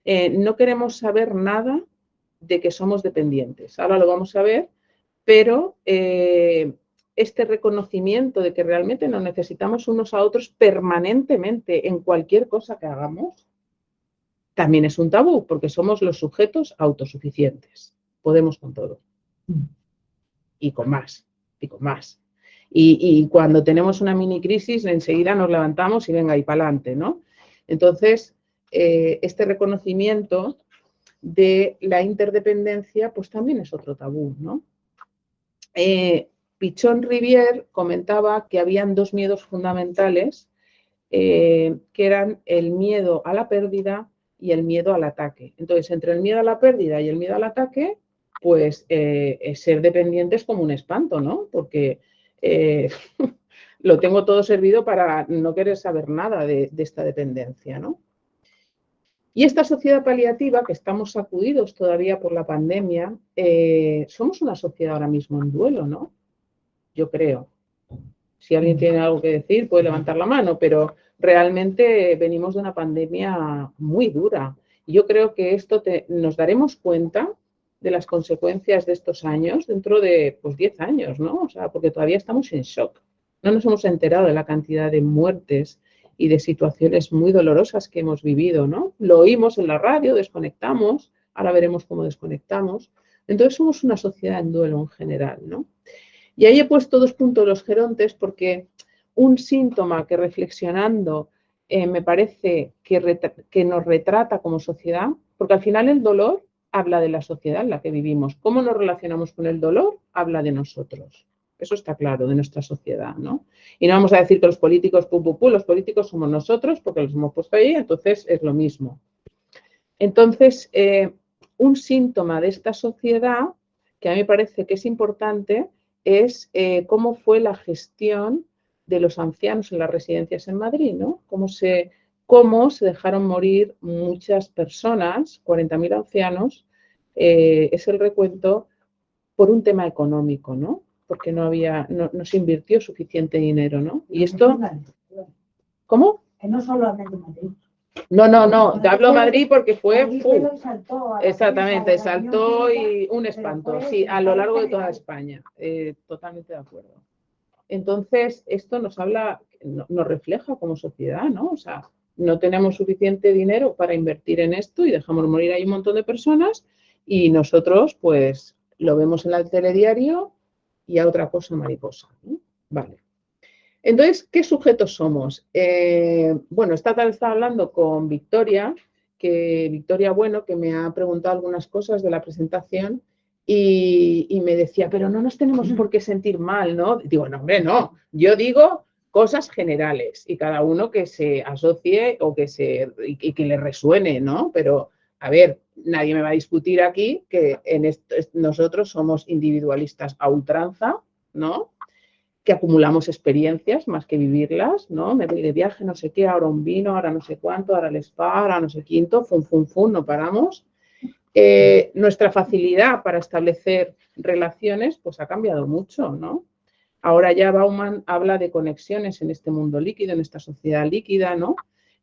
no queremos saber nada de que somos dependientes. Ahora lo vamos a ver, pero este reconocimiento de que realmente nos necesitamos unos a otros permanentemente en cualquier cosa que hagamos, también es un tabú, porque somos los sujetos autosuficientes. Podemos con todo. Y con más, y con más. Y cuando tenemos una mini crisis, enseguida nos levantamos y venga, y para adelante, ¿no? Entonces, este reconocimiento de la interdependencia, pues también es otro tabú, ¿no? Pichon Rivière comentaba que habían dos miedos fundamentales, que eran el miedo a la pérdida y el miedo al ataque. Entonces, entre el miedo a la pérdida y el miedo al ataque, pues ser dependiente es como un espanto, ¿no? Porque lo tengo todo servido para no querer saber nada de esta dependencia, ¿no? Y esta sociedad paliativa, que estamos sacudidos todavía por la pandemia, somos una sociedad ahora mismo en duelo, ¿no? Yo creo. Si alguien tiene algo que decir, puede levantar la mano, pero realmente venimos de una pandemia muy dura. Y yo creo que esto nos daremos cuenta de las consecuencias de estos años dentro de, pues, 10 años, ¿no? O sea, porque todavía estamos en shock. No nos hemos enterado de la cantidad de muertes y de situaciones muy dolorosas que hemos vivido, ¿no? Lo oímos en la radio, desconectamos, ahora veremos cómo desconectamos. Entonces somos una sociedad en duelo en general, ¿no? Y ahí he puesto dos puntos los gerontes porque un síntoma que reflexionando me parece que nos retrata como sociedad, porque al final el dolor habla de la sociedad en la que vivimos. ¿Cómo nos relacionamos con el dolor? Habla de nosotros. Eso está claro, de nuestra sociedad, ¿no? Y no vamos a decir que los políticos, los políticos somos nosotros porque los hemos puesto ahí, entonces es lo mismo. Entonces, un síntoma de esta sociedad que a mí me parece que es importante es cómo fue la gestión de los ancianos en las residencias en Madrid, ¿no? Cómo se dejaron morir muchas personas, 40.000 ancianos, es el recuento por un tema económico, ¿no? Porque no se invirtió suficiente dinero, ¿no? Y esto... ¿Cómo? Que no solamente Madrid. No, te hablo Madrid porque fue... Saltó exactamente, saltó y un espanto, sí, a lo largo de toda España, totalmente de acuerdo. Entonces, esto nos habla, nos refleja como sociedad, ¿no? O sea, no tenemos suficiente dinero para invertir en esto y dejamos morir ahí un montón de personas y nosotros, pues, lo vemos en el telediario y a otra cosa mariposa, ¿no? Vale. Entonces, ¿qué sujetos somos? Bueno, esta tarde estaba hablando con Victoria, Bueno, que me ha preguntado algunas cosas de la presentación y me decía, pero no nos tenemos por qué sentir mal, ¿no? Digo, no, hombre, no. Yo digo cosas generales y cada uno que se asocie o y que le resuene, ¿no? Pero, a ver, nadie me va a discutir aquí que nosotros somos individualistas a ultranza, ¿no? Que acumulamos experiencias más que vivirlas, ¿no? Me voy de viaje, no sé qué, ahora un vino, ahora no sé cuánto, ahora el spa, ahora no sé quinto, fum, no paramos. nuestra facilidad para establecer relaciones pues ha cambiado mucho, ¿no? Ahora ya Bauman habla de conexiones en este mundo líquido, en esta sociedad líquida, ¿no?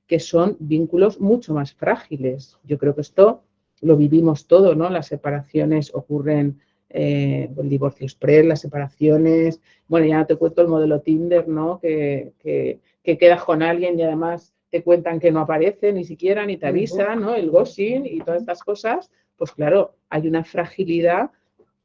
Que son vínculos mucho más frágiles. Yo creo que esto lo vivimos todo, ¿no? Las separaciones ocurren, el divorcio express, las separaciones, bueno, ya no te cuento el modelo Tinder, ¿no? Que quedas con alguien y además te cuentan que no aparece ni siquiera, ni te avisan, ¿no? El ghosting y todas estas cosas, pues claro, hay una fragilidad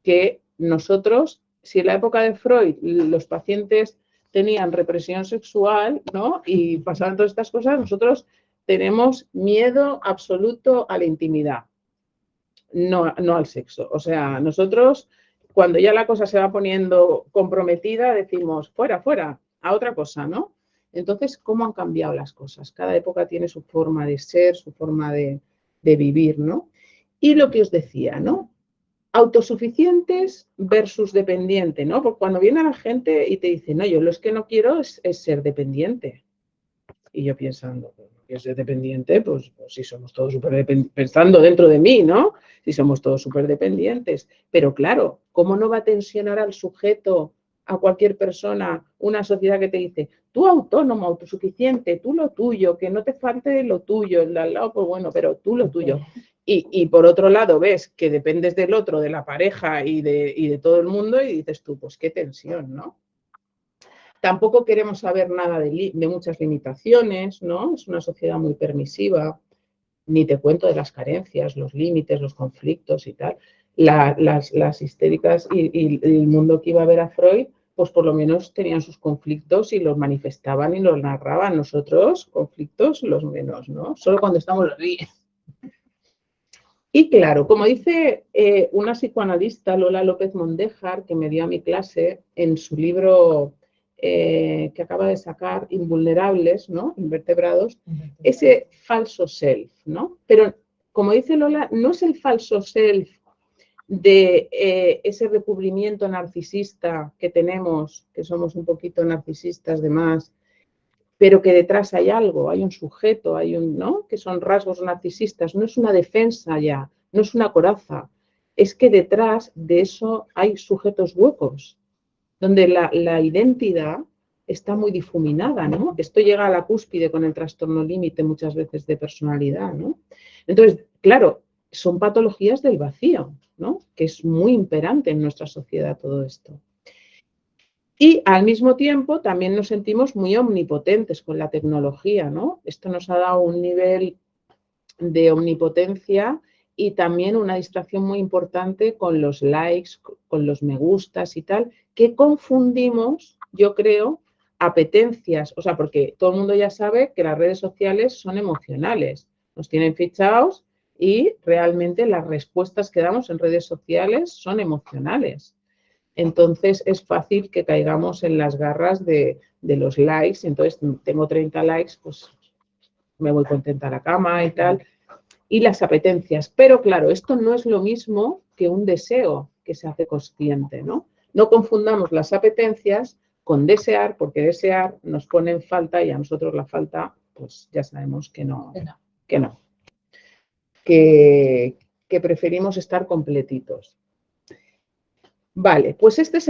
que nosotros, si en la época de Freud los pacientes tenían represión sexual, ¿no? Y pasaban todas estas cosas, nosotros tenemos miedo absoluto a la intimidad, no al sexo. O sea, nosotros, cuando ya la cosa se va poniendo comprometida, decimos, fuera, fuera, a otra cosa, ¿no? Entonces, ¿cómo han cambiado las cosas? Cada época tiene su forma de ser, su forma de vivir, ¿no? Y lo que os decía, ¿no? Autosuficientes versus dependiente, ¿no? Porque cuando viene la gente y te dice, no, yo lo que no quiero es ser dependiente. Y yo pensando, ¿quieres ser dependiente? Pues si somos todos súper dependientes, pensando dentro de mí, ¿no? Si somos todos súper dependientes. Pero claro, ¿cómo no va a tensionar al sujeto, a cualquier persona, una sociedad que te dice, tú autónomo, autosuficiente, tú lo tuyo, que no te falte lo tuyo, el de al lado, pues bueno, pero tú lo tuyo. Y por otro lado ves que dependes del otro, de la pareja y de todo el mundo y dices tú, pues qué tensión, ¿no? Tampoco queremos saber nada de muchas limitaciones, ¿no? Es una sociedad muy permisiva, ni te cuento de las carencias, los límites, los conflictos y tal. Las histéricas y el mundo que iba a ver a Freud, pues por lo menos tenían sus conflictos y los manifestaban y los narraban. Nosotros, conflictos, los menos, ¿no? Solo cuando estamos bien. Y claro, como dice una psicoanalista, Lola López Mondéjar, que me dio a mi clase en su libro que acaba de sacar, Invulnerables, ¿no? Invertebrados, ese falso self, ¿no? Pero como dice Lola, no es el falso self de ese recubrimiento narcisista que tenemos, que somos un poquito narcisistas de más, pero que detrás hay algo, hay un sujeto, hay un, ¿no? Que son rasgos narcisistas, no es una defensa ya, no es una coraza, es que detrás de eso hay sujetos huecos, donde la identidad está muy difuminada, ¿no? Esto llega a la cúspide con el trastorno límite muchas veces de personalidad, ¿no? Entonces, claro, son patologías del vacío, ¿no? Que es muy imperante en nuestra sociedad todo esto. Y al mismo tiempo también nos sentimos muy omnipotentes con la tecnología, ¿no? Esto nos ha dado un nivel de omnipotencia y también una distracción muy importante con los likes, con los me gustas y tal, que confundimos, yo creo, apetencias, o sea, porque todo el mundo ya sabe que las redes sociales son emocionales, nos tienen fichados y realmente las respuestas que damos en redes sociales son emocionales. Entonces es fácil que caigamos en las garras de los likes. Entonces tengo 30 likes, pues me voy contenta a la cama y tal. Y las apetencias. Pero claro, esto no es lo mismo que un deseo que se hace consciente, ¿no? No confundamos las apetencias con desear, porque desear nos pone en falta y a nosotros la falta, pues ya sabemos que no. Que preferimos estar completitos. Vale, pues este es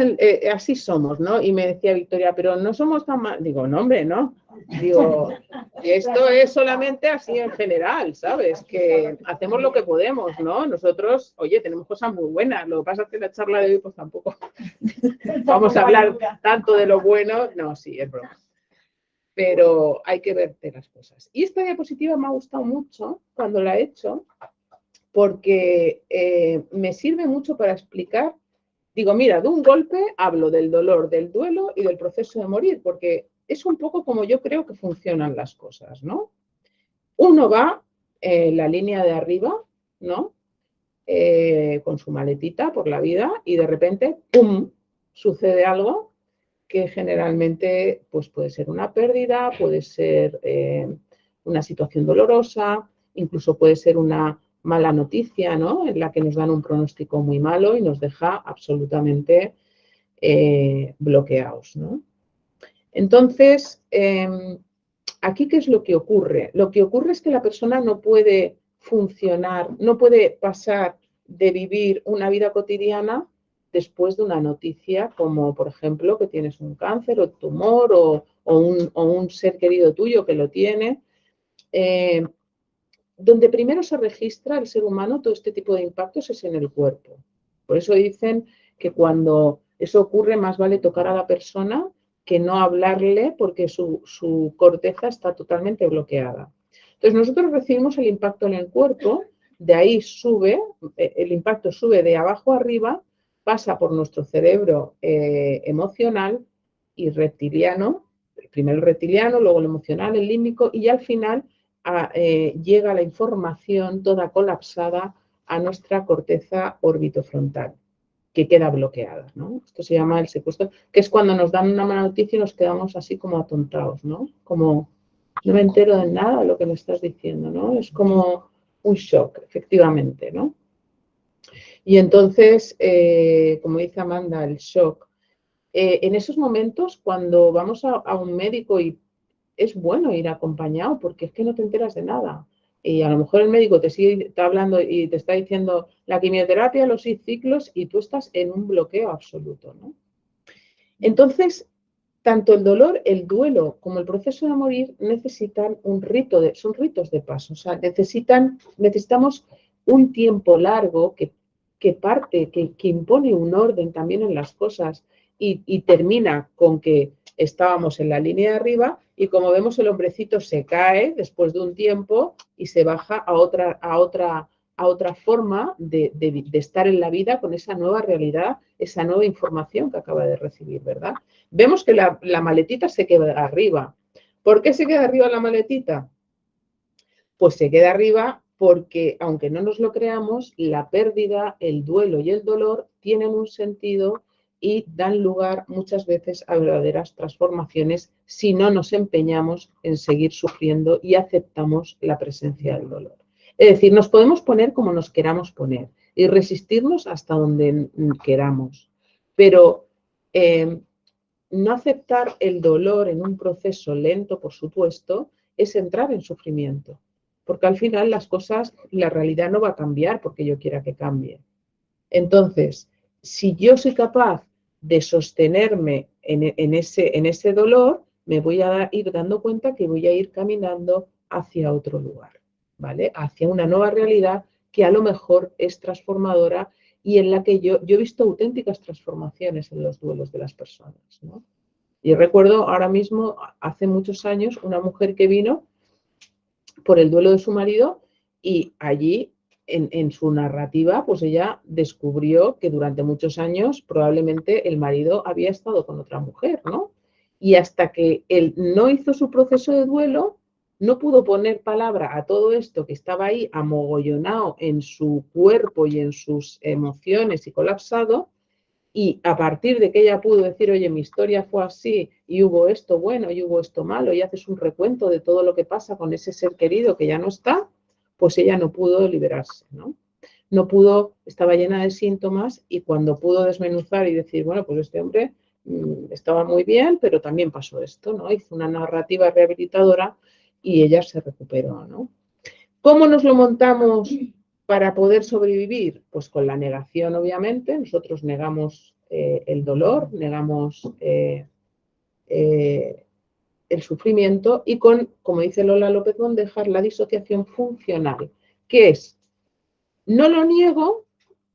así somos, ¿no? Y me decía Victoria, pero no somos tan mal. Digo, no, hombre, no. Digo, esto es solamente así en general, ¿sabes? Que hacemos lo que podemos, ¿no? Nosotros, oye, tenemos cosas muy buenas. Lo que pasa es que la charla de hoy, pues tampoco vamos a hablar tanto de lo bueno. No, sí, es broma. Pero hay que verte las cosas. Y esta diapositiva me ha gustado mucho cuando la he hecho, porque me sirve mucho para explicar. Digo, mira, de un golpe hablo del dolor, del duelo y del proceso de morir, porque es un poco como yo creo que funcionan las cosas, ¿no? Uno va en la línea de arriba, ¿no? Con su maletita por la vida y de repente, ¡pum!, sucede algo que generalmente pues puede ser una pérdida, puede ser una situación dolorosa, incluso puede ser una mala noticia, ¿no? En la que nos dan un pronóstico muy malo y nos deja absolutamente bloqueados, ¿no? Entonces, aquí, ¿qué es lo que ocurre? Lo que ocurre es que la persona no puede funcionar, no puede pasar de vivir una vida cotidiana después de una noticia como, por ejemplo, que tienes un cáncer o tumor o un ser querido tuyo que lo tiene. Donde primero se registra el ser humano todo este tipo de impactos es en el cuerpo. Por eso dicen que cuando eso ocurre más vale tocar a la persona que no hablarle porque su corteza está totalmente bloqueada. Entonces nosotros recibimos el impacto en el cuerpo, de ahí sube, el impacto sube de abajo a arriba, pasa por nuestro cerebro emocional y reptiliano, primero el reptiliano, luego el emocional, el límbico y al final llega la información toda colapsada a nuestra corteza orbitofrontal, que queda bloqueada, ¿no? Esto se llama el secuestro, que es cuando nos dan una mala noticia y nos quedamos así como atontados, ¿no? Como, no me entero de nada de lo que me estás diciendo, ¿no? Es como un shock, efectivamente, ¿no? Y entonces, como dice Amanda, el shock. En esos momentos, cuando vamos a un médico y es bueno ir acompañado porque es que no te enteras de nada. Y a lo mejor el médico está hablando y te está diciendo la quimioterapia, los 6 ciclos y tú estás en un bloqueo absoluto, ¿no? Entonces, tanto el dolor, el duelo como el proceso de morir necesitan son ritos de paso. O sea, necesitamos un tiempo largo que impone un orden también en las cosas y termina con que estábamos en la línea de arriba y como vemos el hombrecito se cae después de un tiempo y se baja a otra forma de estar en la vida con esa nueva realidad, esa nueva información que acaba de recibir, ¿verdad? Vemos que la maletita se queda arriba. ¿Por qué se queda arriba la maletita? Pues se queda arriba porque, aunque no nos lo creamos, la pérdida, el duelo y el dolor tienen un sentido y dan lugar muchas veces a verdaderas transformaciones si no nos empeñamos en seguir sufriendo y aceptamos la presencia del dolor. Es decir, nos podemos poner como nos queramos poner y resistirnos hasta donde queramos, pero no aceptar el dolor en un proceso lento, por supuesto, es entrar en sufrimiento. Porque al final las cosas, la realidad no va a cambiar porque yo quiera que cambie. Entonces, si yo soy capaz de sostenerme en ese dolor, me voy a ir dando cuenta que voy a ir caminando hacia otro lugar, ¿vale? Hacia una nueva realidad que a lo mejor es transformadora y en la que yo he visto auténticas transformaciones en los duelos de las personas, ¿no? Y recuerdo ahora mismo, hace muchos años, una mujer que vino por el duelo de su marido y allí, en su narrativa, pues ella descubrió que durante muchos años probablemente el marido había estado con otra mujer, ¿no? Y hasta que él no hizo su proceso de duelo, no pudo poner palabra a todo esto que estaba ahí amogollonado en su cuerpo y en sus emociones y colapsado. Y a partir de que ella pudo decir, oye, mi historia fue así y hubo esto bueno y hubo esto malo y haces un recuento de todo lo que pasa con ese ser querido que ya no está, pues ella no pudo liberarse, ¿no? No pudo, estaba llena de síntomas y cuando pudo desmenuzar y decir, bueno, pues este hombre estaba muy bien, pero también pasó esto, ¿no? Hizo una narrativa rehabilitadora y ella se recuperó, ¿no? ¿Cómo nos lo montamos para poder sobrevivir? Pues con la negación, obviamente. Nosotros negamos el dolor, negamos el sufrimiento y con, como dice Lola López Bondejar, la disociación funcional, que es, no lo niego,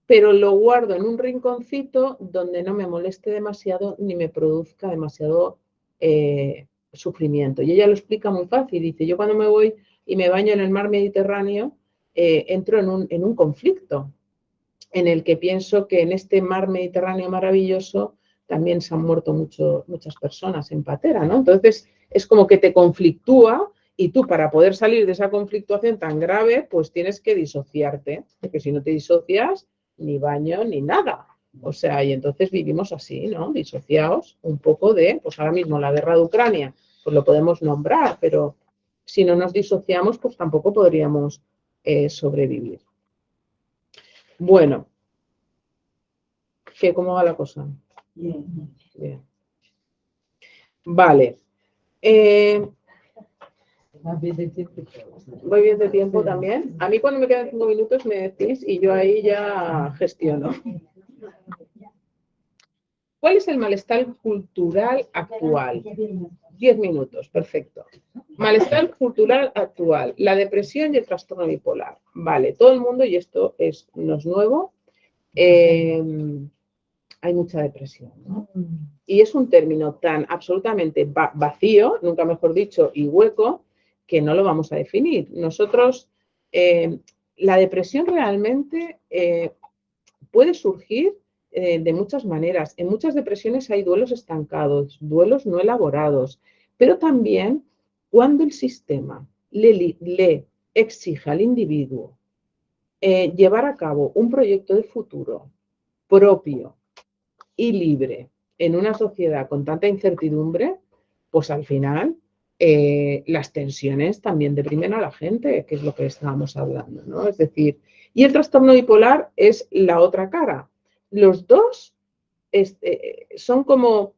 pero lo guardo en un rinconcito donde no me moleste demasiado ni me produzca demasiado sufrimiento. Y ella lo explica muy fácil. Dice, yo cuando me voy y me baño en el mar Mediterráneo, entro en un conflicto en el que pienso que en este mar Mediterráneo maravilloso también se han muerto muchas personas en patera, ¿no? Entonces, es como que te conflictúa y tú para poder salir de esa conflictuación tan grave, pues tienes que disociarte, porque si no te disocias, ni baño ni nada. O sea, y entonces vivimos así, ¿no? Disociados un poco de, pues ahora mismo la guerra de Ucrania, pues lo podemos nombrar, pero si no nos disociamos, pues tampoco podríamos sobrevivir. Bueno, ¿cómo va la cosa? Bien. Vale. Voy bien de tiempo también. A mí cuando me quedan 5 minutos me decís y yo ahí ya gestiono. ¿Cuál es el malestar cultural actual? 10 minutos, perfecto. Malestar cultural actual, la depresión y el trastorno bipolar. Vale, todo el mundo, y esto no es nuevo, hay mucha depresión, ¿no? Y es un término tan absolutamente vacío, nunca mejor dicho, y hueco, que no lo vamos a definir. Nosotros, la depresión realmente puede surgir de muchas maneras. En muchas depresiones hay duelos estancados, duelos no elaborados, pero también cuando el sistema le exige al individuo llevar a cabo un proyecto de futuro propio y libre en una sociedad con tanta incertidumbre, pues al final las tensiones también deprimen a la gente, que es lo que estábamos hablando, ¿no? Es decir, y el trastorno bipolar es la otra cara. Los dos son como,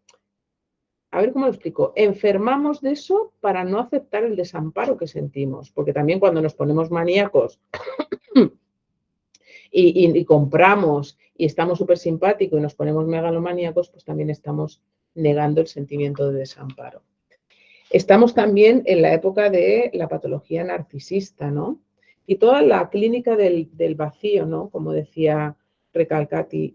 a ver cómo lo explico, enfermamos de eso para no aceptar el desamparo que sentimos, porque también cuando nos ponemos maníacos y compramos y estamos súper simpáticos y nos ponemos megalomaníacos, pues también estamos negando el sentimiento de desamparo. Estamos también en la época de la patología narcisista, ¿no? Y toda la clínica del vacío, ¿no? Como decía Recalcati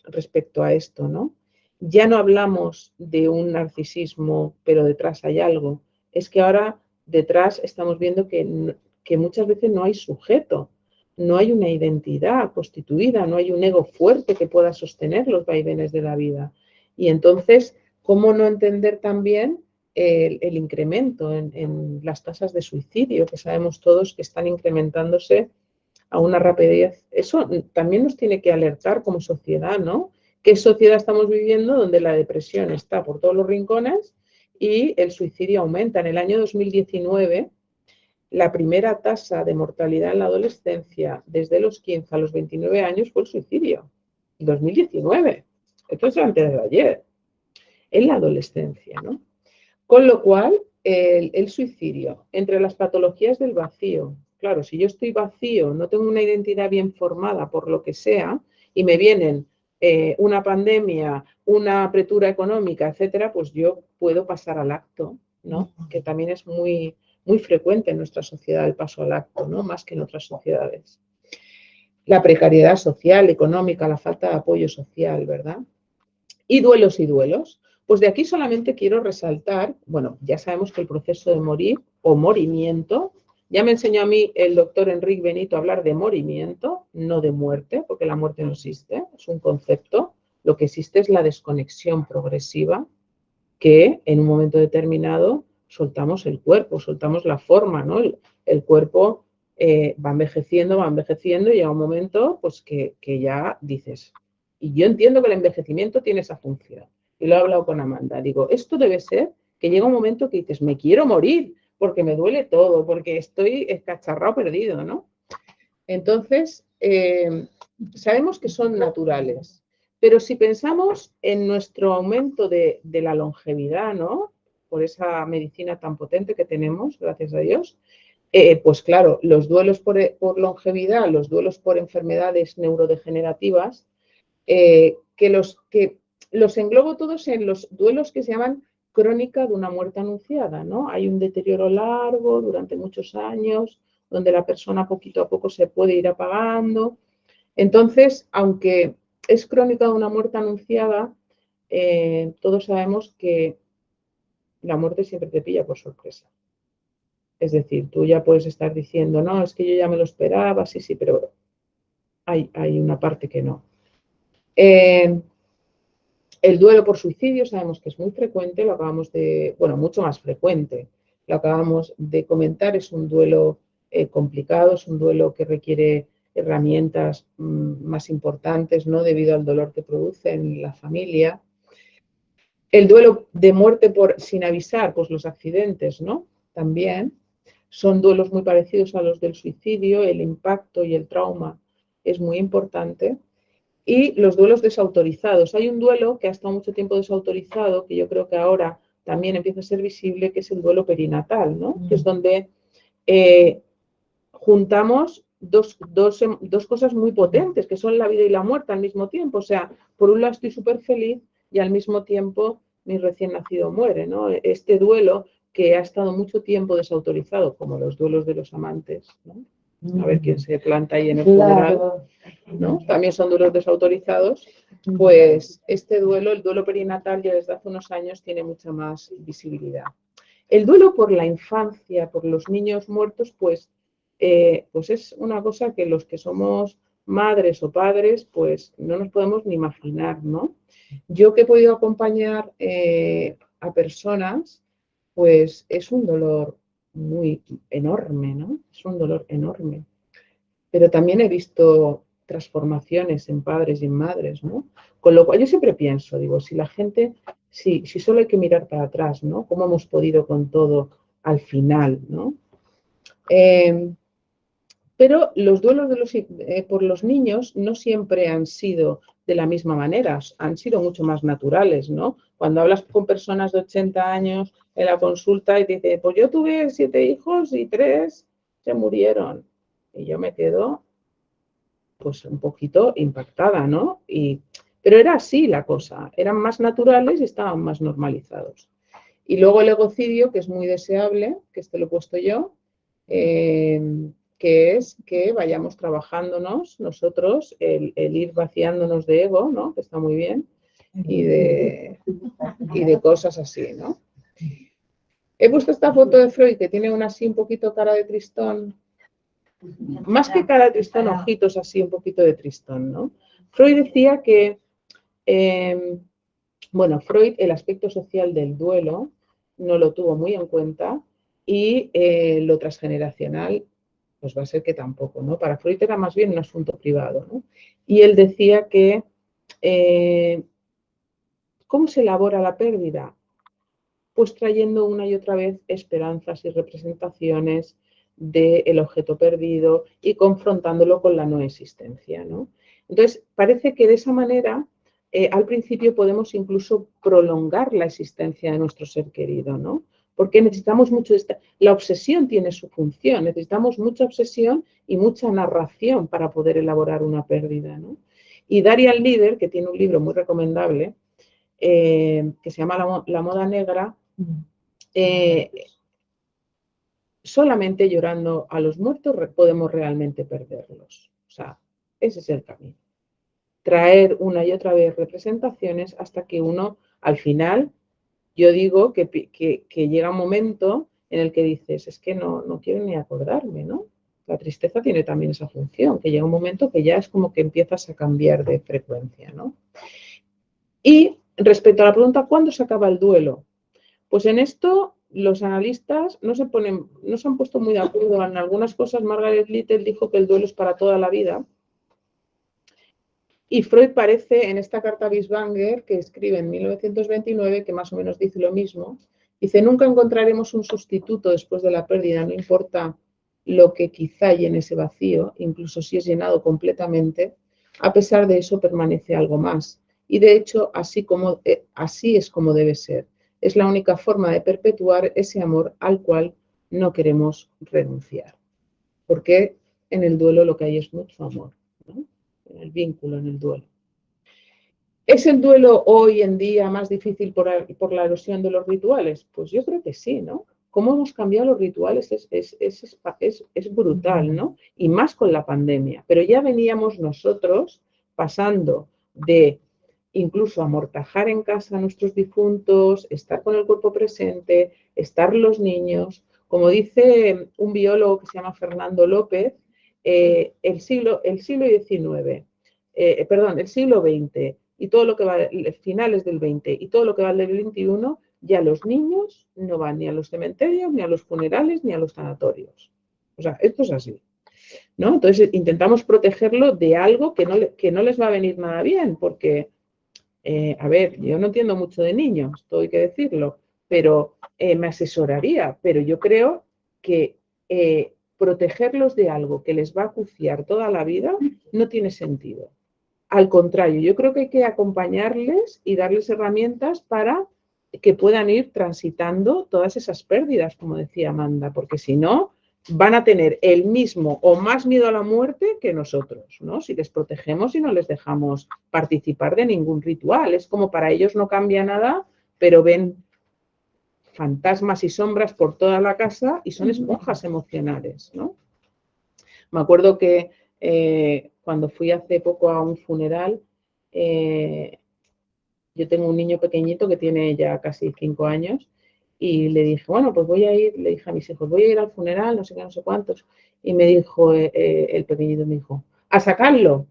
respecto a esto, ¿no? Ya no hablamos de un narcisismo, pero detrás hay algo. Es que ahora detrás estamos viendo que muchas veces no hay sujeto, no hay una identidad constituida, no hay un ego fuerte que pueda sostener los vaivenes de la vida. Y entonces, ¿cómo no entender también el incremento en las tasas de suicidio, que sabemos todos que están incrementándose a una rapidez? Eso también nos tiene que alertar como sociedad, ¿no? ¿Qué sociedad estamos viviendo donde la depresión está por todos los rincones y el suicidio aumenta? En el año 2019, la primera tasa de mortalidad en la adolescencia desde los 15 a los 29 años fue el suicidio. 2019. Esto es antes de ayer. En la adolescencia, ¿no? Con lo cual, el suicidio, entre las patologías del vacío, claro, si yo estoy vacío, no tengo una identidad bien formada por lo que sea, y me vienen una pandemia, una apretura económica, etcétera, pues yo puedo pasar al acto, ¿no? Que también es muy, muy frecuente en nuestra sociedad el paso al acto, ¿no? Más que en otras sociedades. La precariedad social, económica, la falta de apoyo social, ¿verdad? Y duelos y duelos. Pues de aquí solamente quiero resaltar, bueno, ya sabemos que el proceso de morir o morimiento, ya me enseñó a mí el doctor Enrique Benito a hablar de morimiento, no de muerte, porque la muerte no existe, es un concepto. Lo que existe es la desconexión progresiva, que en un momento determinado soltamos el cuerpo, soltamos la forma, ¿no? El cuerpo va envejeciendo y llega un momento pues que ya dices, y yo entiendo que el envejecimiento tiene esa función. Y lo he hablado con Amanda. Digo, esto debe ser que llega un momento que dices, me quiero morir porque me duele todo, porque estoy escacharrado perdido, ¿no? Entonces, sabemos que son naturales, pero si pensamos en nuestro aumento de la longevidad, ¿no? Por esa medicina tan potente que tenemos, gracias a Dios, pues claro, los duelos por longevidad, los duelos por enfermedades neurodegenerativas, que los englobo todos en los duelos que se llaman crónica de una muerte anunciada, ¿no? Hay un deterioro largo durante muchos años, donde la persona poquito a poco se puede ir apagando. Entonces, aunque es crónica de una muerte anunciada, todos sabemos que la muerte siempre te pilla por sorpresa. Es decir, tú ya puedes estar diciendo, no, es que yo ya me lo esperaba, sí, pero hay una parte que no. El duelo por suicidio sabemos que es muy frecuente, lo acabamos de, bueno, mucho más frecuente, lo acabamos de comentar, es un duelo complicado, es un duelo que requiere herramientas más importantes, ¿no? Debido al dolor que produce en la familia. El duelo de muerte sin avisar, pues los accidentes, ¿no? También son duelos muy parecidos a los del suicidio, el impacto y el trauma es muy importante. Y los duelos desautorizados. Hay un duelo que ha estado mucho tiempo desautorizado, que yo creo que ahora también empieza a ser visible, que es el duelo perinatal, ¿no? Que es donde juntamos dos cosas muy potentes, que son la vida y la muerte al mismo tiempo. O sea, por un lado estoy súper feliz y al mismo tiempo mi recién nacido muere, ¿no? Este duelo que ha estado mucho tiempo desautorizado, como los duelos de los amantes, ¿no? A ver quién se planta ahí en el funeral, ¿no? También son duelos desautorizados. Pues este duelo, el duelo perinatal, ya desde hace unos años tiene mucha más visibilidad. El duelo por la infancia, por los niños muertos, pues es una cosa que los que somos madres o padres, pues no nos podemos ni imaginar, ¿no? Yo que he podido acompañar a personas, pues es un dolor muy enorme, ¿no? Es un dolor enorme. Pero también he visto transformaciones en padres y en madres, ¿no? Con lo cual yo siempre pienso, digo, si la gente, si solo hay que mirar para atrás, ¿no? ¿Cómo hemos podido con todo al final, ¿no? Pero los duelos por los niños no siempre han sido de la misma manera, han sido mucho más naturales, ¿no? Cuando hablas con personas de 80 años en la consulta y te dicen, pues yo tuve 7 hijos y 3 se murieron. Y yo me quedo, pues, un poquito impactada, ¿no? Pero era así la cosa, eran más naturales y estaban más normalizados. Y luego el egocidio, que es muy deseable, que este lo he puesto yo, que es que vayamos trabajándonos nosotros, el ir vaciándonos de ego, ¿no? Que está muy bien, y de cosas así, ¿no? He puesto esta foto de Freud, que tiene una así un poquito cara de tristón, más que cara de tristón, ojitos así un poquito de tristón, ¿no? Freud decía que, Freud el aspecto social del duelo no lo tuvo muy en cuenta y lo transgeneracional pues va a ser que tampoco, ¿no? Para Freud era más bien un asunto privado, ¿no? Y él decía que ¿cómo se elabora la pérdida? Pues trayendo una y otra vez esperanzas y representaciones del objeto perdido y confrontándolo con la no existencia, ¿no? Entonces, parece que de esa manera, al principio podemos incluso prolongar la existencia de nuestro ser querido, ¿no? Porque necesitamos mucho la obsesión tiene su función, necesitamos mucha obsesión y mucha narración para poder elaborar una pérdida, ¿no? Y Darian Lieder, que tiene un libro muy recomendable, que se llama La moda negra, solamente llorando a los muertos podemos realmente perderlos. O sea, ese es el camino. Traer una y otra vez representaciones hasta que uno, al final, yo digo que llega un momento en el que dices, es que no quiero ni acordarme, ¿no? La tristeza tiene también esa función, que llega un momento que ya es como que empiezas a cambiar de frecuencia, ¿no? Y respecto a la pregunta, ¿cuándo se acaba el duelo? Pues en esto los analistas no se han puesto muy de acuerdo en algunas cosas. Margaret Little dijo que el duelo es para toda la vida. Y Freud parece, en esta carta a Binswanger, que escribe en 1929, que más o menos dice lo mismo, dice, nunca encontraremos un sustituto después de la pérdida, no importa lo que quizá llene ese vacío, incluso si es llenado completamente, a pesar de eso permanece algo más. Y de hecho, así es como debe ser. Es la única forma de perpetuar ese amor al cual no queremos renunciar. Porque en el duelo lo que hay es mucho amor, ¿no? En el vínculo, en el duelo. ¿Es el duelo hoy en día más difícil por la erosión de los rituales? Pues yo creo que sí, ¿no? Cómo hemos cambiado los rituales es brutal, ¿no? Y más con la pandemia. Pero ya veníamos nosotros pasando de incluso amortajar en casa a nuestros difuntos, estar con el cuerpo presente, estar los niños. Como dice un biólogo que se llama Fernando López, el siglo XX y todo lo que va, finales del XX y todo lo que va del XXI, ya los niños no van ni a los cementerios, ni a los funerales, ni a los sanatorios. O sea, esto es así, ¿no? Entonces intentamos protegerlo de algo que no les va a venir nada bien, porque, a ver, yo no entiendo mucho de niños, todo hay que decirlo, pero me asesoraría, pero yo creo que protegerlos de algo que les va a acuciar toda la vida no tiene sentido. Al contrario, yo creo que hay que acompañarles y darles herramientas para que puedan ir transitando todas esas pérdidas, como decía Amanda, porque si no, van a tener el mismo o más miedo a la muerte que nosotros, ¿no? Si les protegemos y no les dejamos participar de ningún ritual. Es como para ellos no cambia nada, pero ven fantasmas y sombras por toda la casa y son esponjas emocionales, ¿no? Me acuerdo que cuando fui hace poco a un funeral, yo tengo un niño pequeñito que tiene ya casi 5 años y le dije, bueno, pues voy a ir, le dije a mis hijos, voy a ir al funeral, no sé qué, no sé cuántos. Y me dijo, el pequeñito me dijo, a sacarlo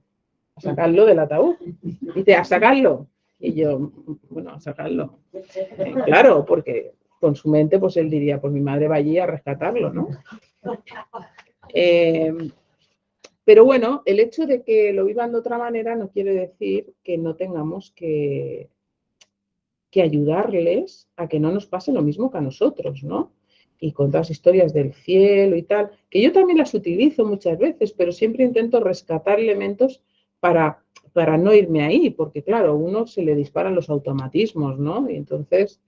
del ataúd. Dice, a sacarlo. Y yo, bueno, a sacarlo. Claro, porque con su mente, pues él diría, pues mi madre va allí a rescatarlo, ¿no? Pero bueno, el hecho de que lo vivan de otra manera no quiere decir que no tengamos que ayudarles a que no nos pase lo mismo que a nosotros, ¿no? Y con todas las historias del cielo y tal, que yo también las utilizo muchas veces, pero siempre intento rescatar elementos para no irme ahí, porque claro, a uno se le disparan los automatismos, ¿no? Y entonces,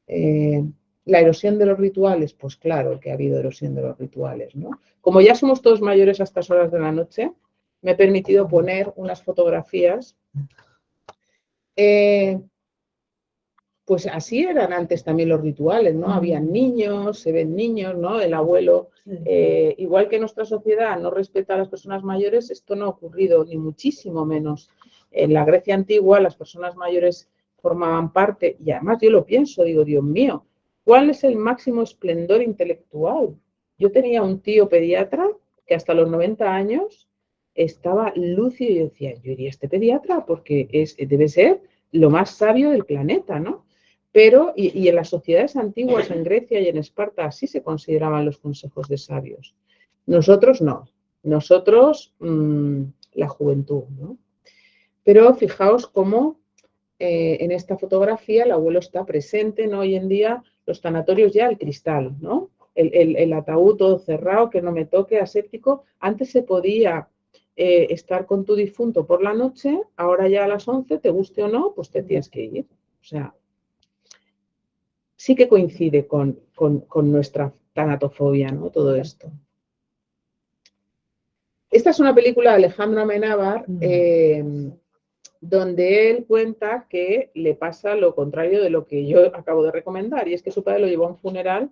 la erosión de los rituales, pues claro que ha habido erosión de los rituales, ¿no? Como ya somos todos mayores a estas horas de la noche, me he permitido poner unas fotografías. Pues así eran antes también los rituales, ¿no? Habían niños, se ven niños, ¿no? El abuelo, igual que nuestra sociedad no respeta a las personas mayores, esto no ha ocurrido, ni muchísimo menos. En la Grecia antigua las personas mayores formaban parte, y además yo lo pienso, digo, Dios mío, ¿cuál es el máximo esplendor intelectual? Yo tenía un tío pediatra que hasta los 90 años estaba lúcido y decía, yo iría a este pediatra porque debe ser lo más sabio del planeta, ¿no? Pero, y en las sociedades antiguas, en Grecia y en Esparta, así se consideraban los consejos de sabios. Nosotros no. Nosotros, la juventud, ¿no? Pero fijaos cómo en esta fotografía el abuelo está presente, ¿no? Hoy en día los tanatorios ya el cristal, ¿no? El ataúd todo cerrado, que no me toque, aséptico. Antes se podía estar con tu difunto por la noche, ahora ya a las 11, te guste o no, pues te tienes que ir. O sea, sí que coincide con nuestra tanatofobia, ¿no? Todo esto. Esta es una película de Alejandro Amenábar, donde él cuenta que le pasa lo contrario de lo que yo acabo de recomendar, y es que su padre lo llevó a un funeral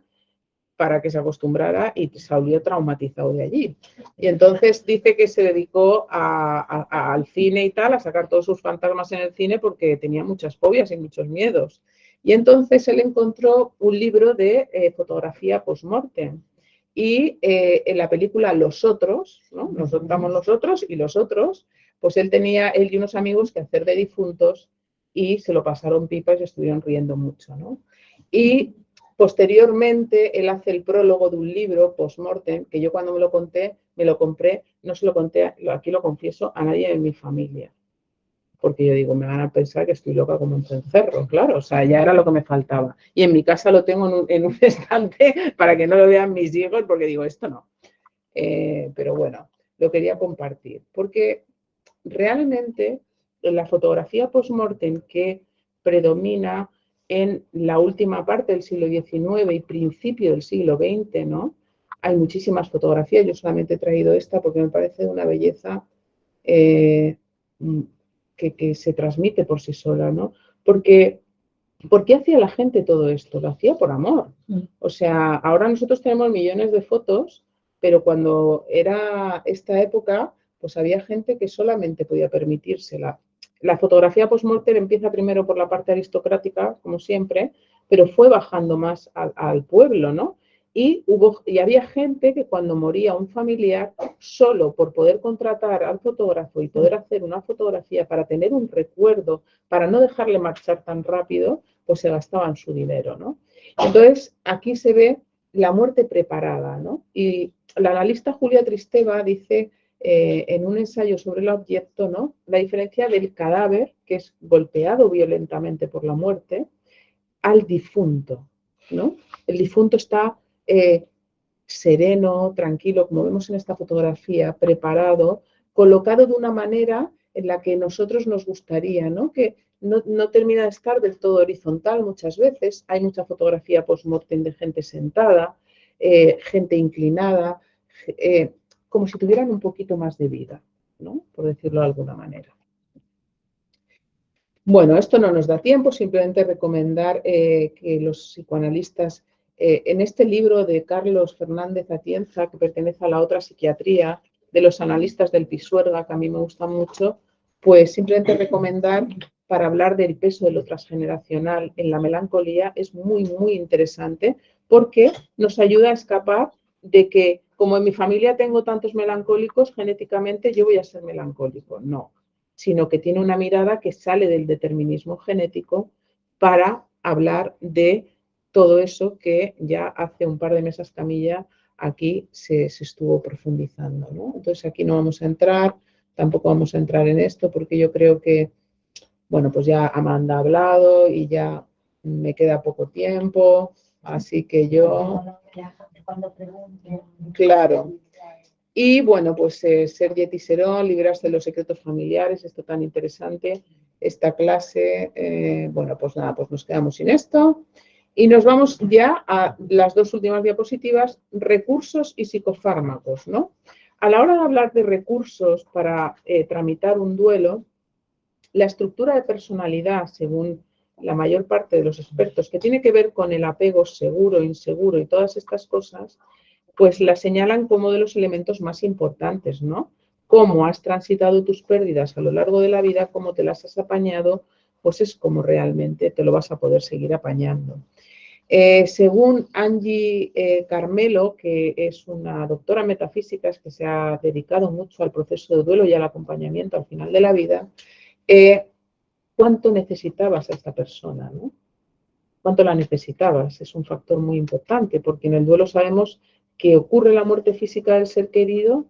para que se acostumbrara y salió traumatizado de allí. Y entonces dice que se dedicó al cine y tal, a sacar todos sus fantasmas en el cine porque tenía muchas fobias y muchos miedos. Y entonces él encontró un libro de fotografía post-mortem. Y en la película Los Otros, ¿no? Nos contamos los otros y los otros, pues él y unos amigos que hacer de difuntos y se lo pasaron pipa y se estuvieron riendo mucho, ¿no? Y posteriormente, él hace el prólogo de un libro, Postmortem, que yo cuando me lo compré, no se lo conté, aquí lo confieso, a nadie de mi familia. Porque yo digo, me van a pensar que estoy loca como un cencerro, claro, o sea, ya era lo que me faltaba. Y en mi casa lo tengo en un estante para que no lo vean mis hijos, porque digo, esto no. Pero bueno, lo quería compartir, porque realmente la fotografía post-mortem que predomina en la última parte del siglo XIX y principio del siglo XX, ¿no? Hay muchísimas fotografías, yo solamente he traído esta porque me parece de una belleza que se transmite por sí sola, ¿no? Porque, ¿por qué hacía la gente todo esto? Lo hacía por amor. O sea, ahora nosotros tenemos millones de fotos, pero cuando era esta época, pues había gente que solamente podía permitírsela. La fotografía post-mortem empieza primero por la parte aristocrática, como siempre, pero fue bajando más al pueblo, ¿no? Y había gente que cuando moría un familiar, solo por poder contratar al fotógrafo y poder hacer una fotografía para tener un recuerdo, para no dejarle marchar tan rápido, pues se gastaban su dinero, ¿no? Entonces, aquí se ve la muerte preparada, ¿no? Y la analista Julia Tristeva dice en un ensayo sobre el objeto, ¿no? La diferencia del cadáver, que es golpeado violentamente por la muerte, al difunto, ¿no? El difunto está sereno, tranquilo, como vemos en esta fotografía, preparado, colocado de una manera en la que nosotros nos gustaría, ¿no? Que no termina de estar del todo horizontal muchas veces. Hay mucha fotografía post-mortem de gente sentada, gente inclinada, como si tuvieran un poquito más de vida, ¿no? Por decirlo de alguna manera. Bueno, esto no nos da tiempo, simplemente recomendar que los psicoanalistas, en este libro de Carlos Fernández Atienza, que pertenece a la otra psiquiatría, de los analistas del Pisuerga, que a mí me gusta mucho, pues simplemente recomendar, para hablar del peso de lo transgeneracional en la melancolía, es muy, muy interesante, porque nos ayuda a escapar de que, como en mi familia tengo tantos melancólicos, genéticamente yo voy a ser melancólico. No, sino que tiene una mirada que sale del determinismo genético para hablar de todo eso que ya hace un par de mesas camilla aquí se estuvo profundizando, ¿no? Entonces aquí no vamos a entrar, tampoco vamos a entrar en esto porque yo creo que, bueno, pues ya Amanda ha hablado y ya me queda poco tiempo, así que yo... Claro. Y bueno, pues ser dietiserón, librarse de los secretos familiares, esto tan interesante, esta clase, bueno, pues nada, pues nos quedamos sin esto. Y nos vamos ya a las dos últimas diapositivas, recursos y psicofármacos, ¿no? A la hora de hablar de recursos para tramitar un duelo, la estructura de personalidad, según la mayor parte de los expertos, que tiene que ver con el apego seguro, inseguro y todas estas cosas, pues la señalan como de los elementos más importantes, ¿no? Cómo has transitado tus pérdidas a lo largo de la vida, cómo te las has apañado, pues es como realmente te lo vas a poder seguir apañando. Según Angie Carmelo, que es una doctora en metafísicas que se ha dedicado mucho al proceso de duelo y al acompañamiento al final de la vida, ¿cuánto necesitabas a esta persona, ¿no? ¿Cuánto la necesitabas? Es un factor muy importante, porque en el duelo sabemos que ocurre la muerte física del ser querido,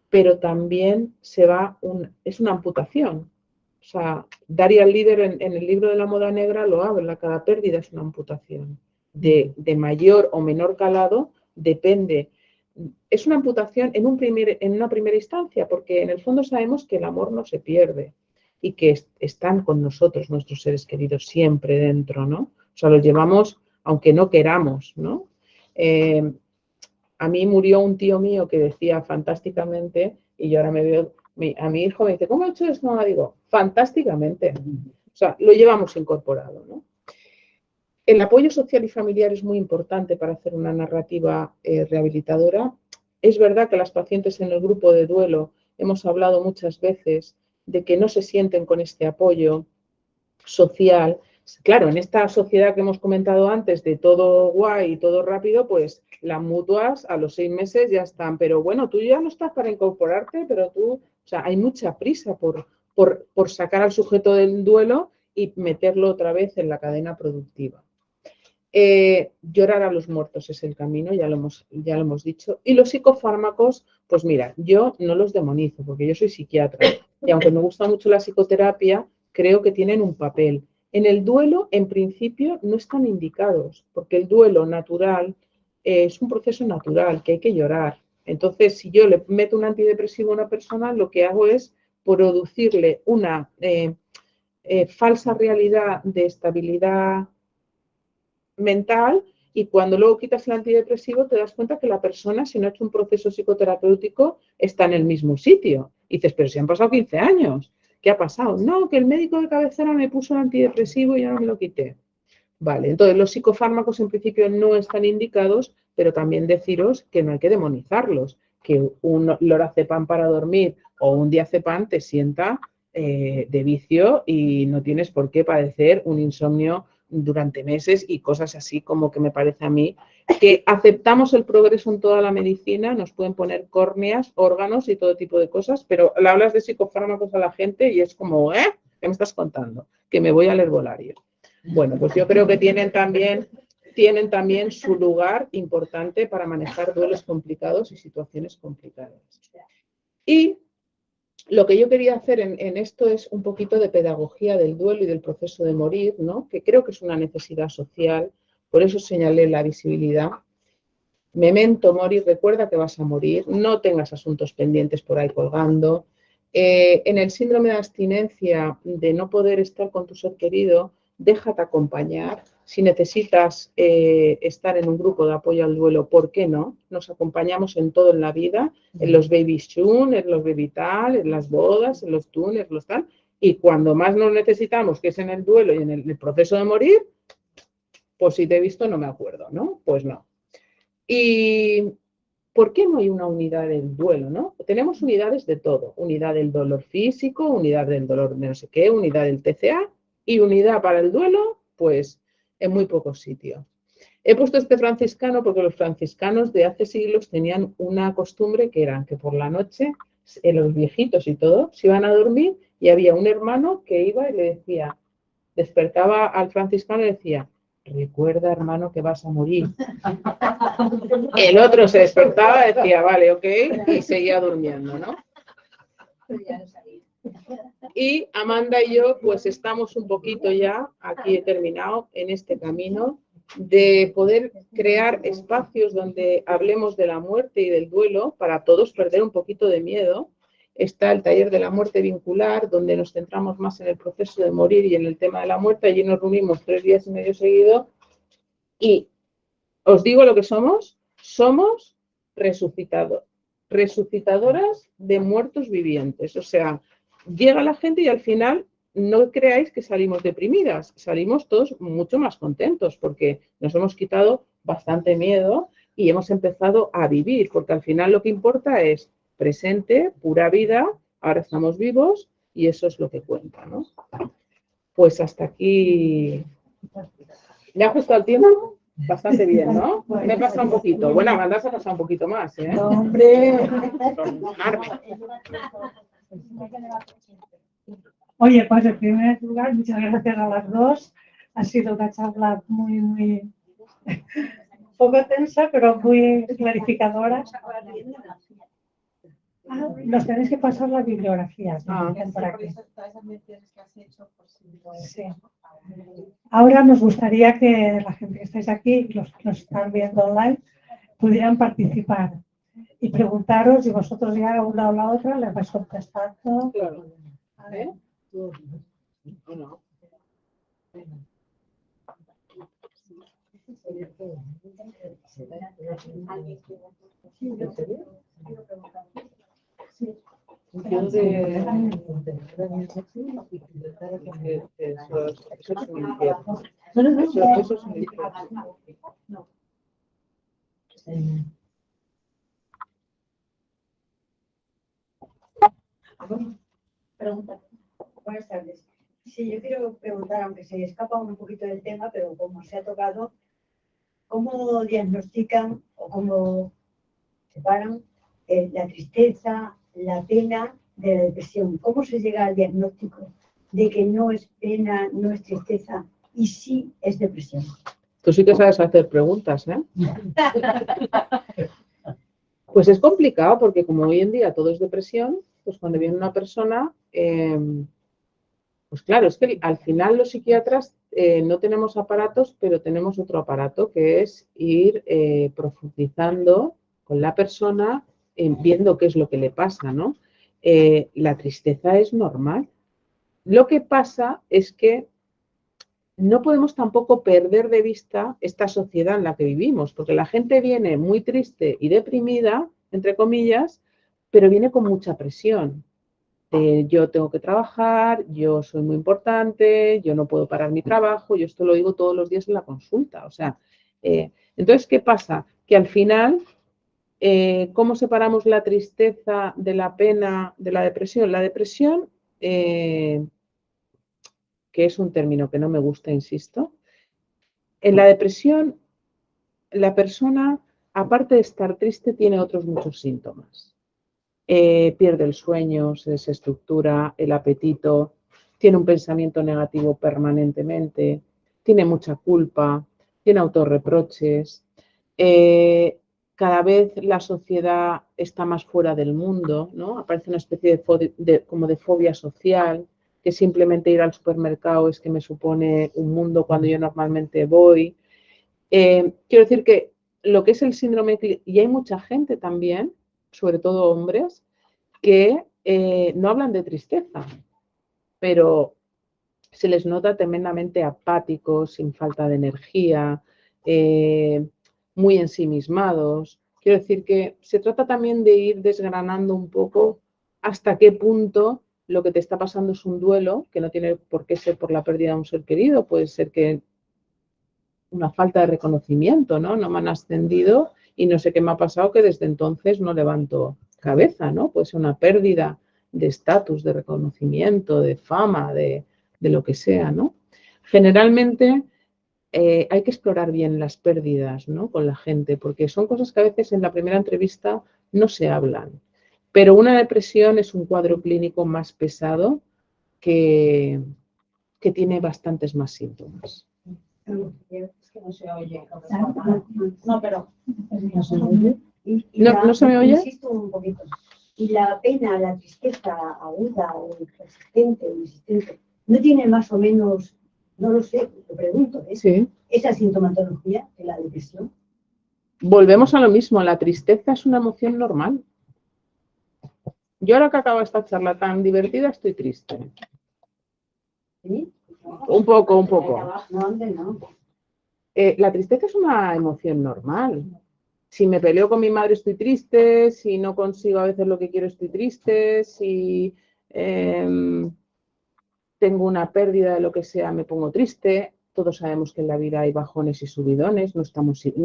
pero también es una amputación. O sea, Daria Líder en el libro de la moda negra lo habla, cada pérdida es una amputación. De mayor o menor calado depende. Es una amputación en una primera instancia, porque en el fondo sabemos que el amor no se pierde y que están con nosotros nuestros seres queridos siempre dentro, ¿no? O sea, los llevamos aunque no queramos, ¿no? A mí murió un tío mío que decía fantásticamente, y yo ahora me veo, a mi hijo me dice, ¿cómo he hecho esto? No, digo, fantásticamente. O sea, lo llevamos incorporado, ¿no? El apoyo social y familiar es muy importante para hacer una narrativa rehabilitadora. Es verdad que las pacientes en el grupo de duelo hemos hablado muchas veces de que no se sienten con este apoyo social. Claro, en esta sociedad que hemos comentado antes de todo guay y todo rápido, pues las mutuas a los 6 meses ya están, pero bueno, tú ya no estás para incorporarte, pero tú, o sea, hay mucha prisa por sacar al sujeto del duelo y meterlo otra vez en la cadena productiva. Llorar a los muertos es el camino, ya lo hemos dicho. Y los psicofármacos, pues mira, yo no los demonizo porque yo soy psiquiatra y aunque me gusta mucho la psicoterapia, creo que tienen un papel. En el duelo, en principio, no están indicados porque el duelo natural es un proceso natural que hay que llorar. Entonces, si yo le meto un antidepresivo a una persona, lo que hago es producirle una falsa realidad de estabilidad mental, y cuando luego quitas el antidepresivo te das cuenta que la persona, si no ha hecho un proceso psicoterapéutico, está en el mismo sitio. Y dices, pero si han pasado 15 años, ¿qué ha pasado? No, que el médico de cabecera me puso el antidepresivo y ya no me lo quité. Vale, entonces los psicofármacos en principio no están indicados, pero también deciros que no hay que demonizarlos, que un lorazepam para dormir o un diazepam te sienta de vicio y no tienes por qué padecer un insomnio durante meses y cosas así, como que me parece a mí que aceptamos el progreso en toda la medicina, nos pueden poner córneas, órganos y todo tipo de cosas, pero le hablas de psicofármacos a la gente y es como, ¿qué me estás contando? Que me voy al herbolario. Bueno, pues yo creo que tienen también su lugar importante para manejar duelos complicados y situaciones complicadas. Y lo que yo quería hacer en esto es un poquito de pedagogía del duelo y del proceso de morir, ¿no? Que creo que es una necesidad social, por eso señalé la visibilidad. Memento mori, recuerda que vas a morir, no tengas asuntos pendientes por ahí colgando, En el síndrome de abstinencia, de no poder estar con tu ser querido, déjate acompañar. Si necesitas estar en un grupo de apoyo al duelo, ¿por qué no? Nos acompañamos en todo en la vida, en los baby shoon, en los baby tal, en las bodas, en los túneles, los tal. Y cuando más nos necesitamos, que es en el duelo y en el proceso de morir, pues si te he visto no me acuerdo, ¿no? Pues no. Y ¿por qué no hay una unidad del duelo, no? Tenemos unidades de todo. Unidad del dolor físico, unidad del dolor de no sé qué, unidad del TCA y unidad para el duelo, pues en muy pocos sitios. He puesto este franciscano porque los franciscanos de hace siglos tenían una costumbre que era que por la noche, los viejitos y todo, se iban a dormir y había un hermano que iba y le decía, despertaba al franciscano y le decía, recuerda, hermano, que vas a morir. El otro se despertaba, decía, vale, ok, y seguía durmiendo, ¿no? Y Amanda y yo, pues estamos un poquito ya, aquí he terminado, en este camino de poder crear espacios donde hablemos de la muerte y del duelo para todos perder un poquito de miedo. Está el taller de la muerte vincular, donde nos centramos más en el proceso de morir y en el tema de la muerte. Allí nos reunimos 3 días y medio seguidos y os digo lo que somos resucitadoras de muertos vivientes. O sea, llega la gente y al final no creáis que salimos deprimidas, salimos todos mucho más contentos porque nos hemos quitado bastante miedo y hemos empezado a vivir, porque al final lo que importa es presente, pura vida, ahora estamos vivos y eso es lo que cuenta, ¿no? Pues hasta aquí. ¿Le ha gustado el tiempo? Bastante bien, ¿no? Me he pasado un poquito. Bueno, Amanda se ha pasado un poquito más, ¿eh? ¡Hombre! Oye, pues en primer lugar, muchas gracias a las dos. Ha sido una charla muy poco tensa, pero muy clarificadora. Ah, nos tenéis que pasar las bibliografías. Por aquí. Sí. Ahora nos gustaría que la gente que estáis aquí, los que nos están viendo online, pudieran participar y preguntaros y vosotros ya a una o la otra les vais contestando. Claro. A ver. ¿O no? Yo de... Eso es un infierno. Eso es un infierno. Pregunta. Buenas tardes. Sí, yo quiero preguntar, aunque se escapa un poquito del tema, pero como se ha tocado, ¿cómo diagnostican o cómo separan la tristeza, la pena de la depresión? ¿Cómo se llega al diagnóstico de que no es pena, no es tristeza y sí es depresión? Tú sí que sabes hacer preguntas, ¿eh? Pues es complicado porque como hoy en día todo es depresión, pues cuando viene una persona, pues claro, es que al final los psiquiatras no tenemos aparatos, pero tenemos otro aparato que es ir profundizando con la persona, viendo qué es lo que le pasa, ¿no? La tristeza es normal. Lo que pasa es que no podemos tampoco perder de vista esta sociedad en la que vivimos, porque la gente viene muy triste y deprimida, entre comillas, pero viene con mucha presión. Yo tengo que trabajar, yo soy muy importante, yo no puedo parar mi trabajo, yo esto lo digo todos los días en la consulta. O sea, entonces, ¿qué pasa? Que al final, ¿cómo separamos la tristeza de la pena, de la depresión? La depresión, que es un término que no me gusta, insisto, en la depresión, la persona, aparte de estar triste, tiene otros muchos síntomas. Pierde el sueño, se desestructura, el apetito, tiene un pensamiento negativo permanentemente, tiene mucha culpa, tiene autorreproches. Cada vez la sociedad está más fuera del mundo, ¿no? Aparece una especie como de fobia social, que simplemente ir al supermercado es que me supone un mundo cuando yo normalmente voy. Quiero decir que lo que es el síndrome, y hay mucha gente también, sobre todo hombres, que no hablan de tristeza, pero se les nota tremendamente apáticos, sin falta de energía, muy ensimismados. Quiero decir que se trata también de ir desgranando un poco hasta qué punto lo que te está pasando es un duelo, que no tiene por qué ser por la pérdida de un ser querido, puede ser que una falta de reconocimiento, ¿no? No me han ascendido y no sé qué me ha pasado que desde entonces no levanto cabeza, ¿no? Puede ser una pérdida de estatus, de reconocimiento, de fama, de lo que sea, ¿no? Generalmente hay que explorar bien las pérdidas, ¿no? Con la gente, porque son cosas que a veces en la primera entrevista no se hablan. Pero una depresión es un cuadro clínico más pesado que tiene bastantes más síntomas. Es que no se oye. No, pero No se oye. ¿No se me oye? Insisto un poquito. Y la pena, la tristeza aguda o persistente o insistente, ¿no tiene más o menos, no lo sé, lo pregunto, Sí. esa sintomatología de la depresión? Volvemos a lo mismo, la tristeza es una emoción normal. Yo ahora que acabo esta charla tan divertida estoy triste. ¿Sí? Un poco. No, antes no. La tristeza es una emoción normal. Si me peleo con mi madre estoy triste, si no consigo a veces lo que quiero estoy triste, si tengo una pérdida de lo que sea me pongo triste. Todos sabemos que en la vida hay bajones y subidones, no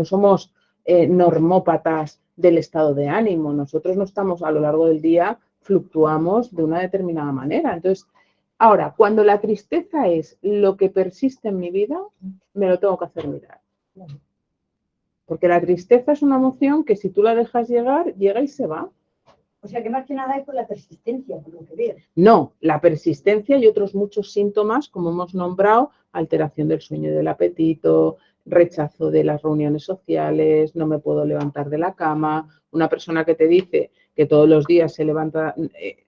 somos normópatas del estado de ánimo, nosotros no estamos a lo largo del día, fluctuamos de una determinada manera. Entonces, ahora, cuando la tristeza es lo que persiste en mi vida, me lo tengo que hacer mirar. Porque la tristeza es una emoción que si tú la dejas llegar, llega y se va. O sea que más que nada es por la persistencia, por lo que veo. No, la persistencia y otros muchos síntomas, como hemos nombrado, alteración del sueño y del apetito, rechazo de las reuniones sociales, no me puedo levantar de la cama. Una persona que te dice que todos los días se levanta,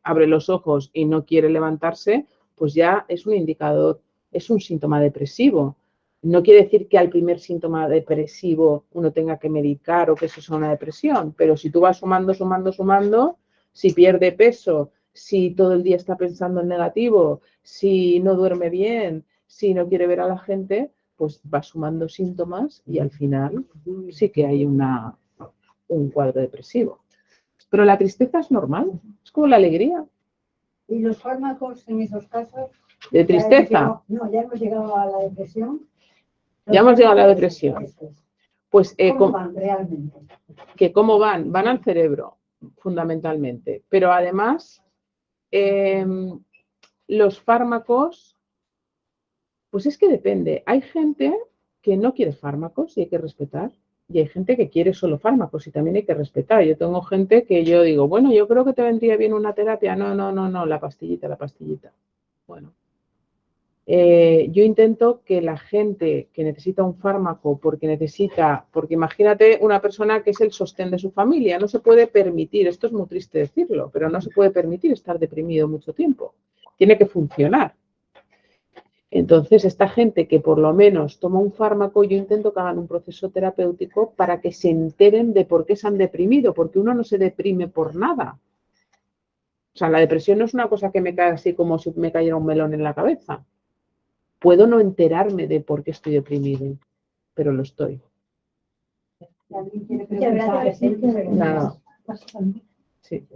abre los ojos y no quiere levantarse, pues ya es un indicador, es un síntoma depresivo. No quiere decir que al primer síntoma depresivo uno tenga que medicar o que eso sea una depresión, pero si tú vas sumando, si pierde peso, si todo el día está pensando en negativo, si no duerme bien, si no quiere ver a la gente, pues va sumando síntomas y al final sí que hay un cuadro depresivo. Pero la tristeza es normal, es como la alegría. ¿Y los fármacos en esos casos? ¿De tristeza? Ya hemos llegado a la depresión. Ya hemos llegado a la depresión. Pues, ¿Cómo van realmente? ¿Cómo van? Van al cerebro, fundamentalmente. Pero además, los fármacos, pues es que depende. Hay gente que no quiere fármacos y hay que respetar. Y hay gente que quiere solo fármacos y también hay que respetar. Yo tengo gente que yo digo, bueno, yo creo que te vendría bien una terapia. No, la pastillita. Bueno. Yo intento que la gente que necesita un fármaco porque imagínate una persona que es el sostén de su familia, no se puede permitir, esto es muy triste decirlo, pero no se puede permitir estar deprimido mucho tiempo, tiene que funcionar. Entonces, esta gente que por lo menos toma un fármaco, yo intento que hagan un proceso terapéutico para que se enteren de por qué se han deprimido, porque uno no se deprime por nada. O sea, la depresión no es una cosa que me cae así como si me cayera un melón en la cabeza. Puedo no enterarme de por qué estoy deprimido, pero lo estoy. Nada. Sí.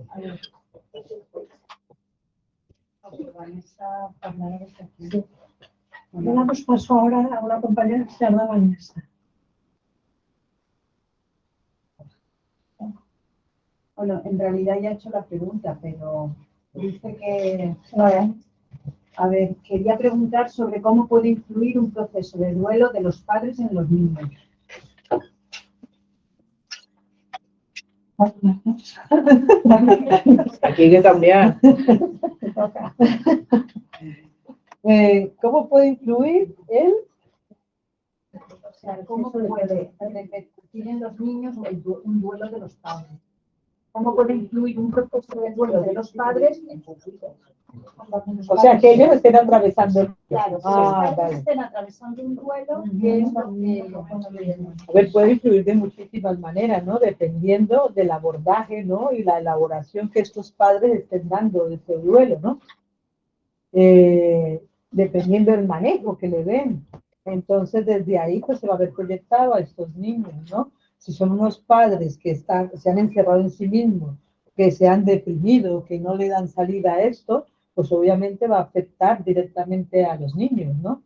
Le damos paso ahora a una compañera que se llama Vanessa. bueno, en realidad ya he hecho la pregunta, pero dice que, a ver, quería preguntar sobre cómo puede influir un proceso de duelo de los padres en los niños. Aquí hay que cambiar. ¿Cómo puede influir él? O sea, cómo puede repercutir en los niños un duelo de los padres. ¿Cómo puede influir un proceso de duelo de los padres en sus hijos? O sea, que ellos estén atravesando. Claro, que los padres estén atravesando un duelo, que es lo que... A ver, puede influir de muchísimas maneras, ¿no? Dependiendo del abordaje, ¿no? Y la elaboración que estos padres estén dando de ese duelo, ¿no? Dependiendo del manejo que le den. Entonces, desde ahí, pues se va a ver proyectado a estos niños, ¿no? Si son unos padres que se han encerrado en sí mismos, que se han deprimido, que no le dan salida a esto, pues obviamente va a afectar directamente a los niños, ¿no?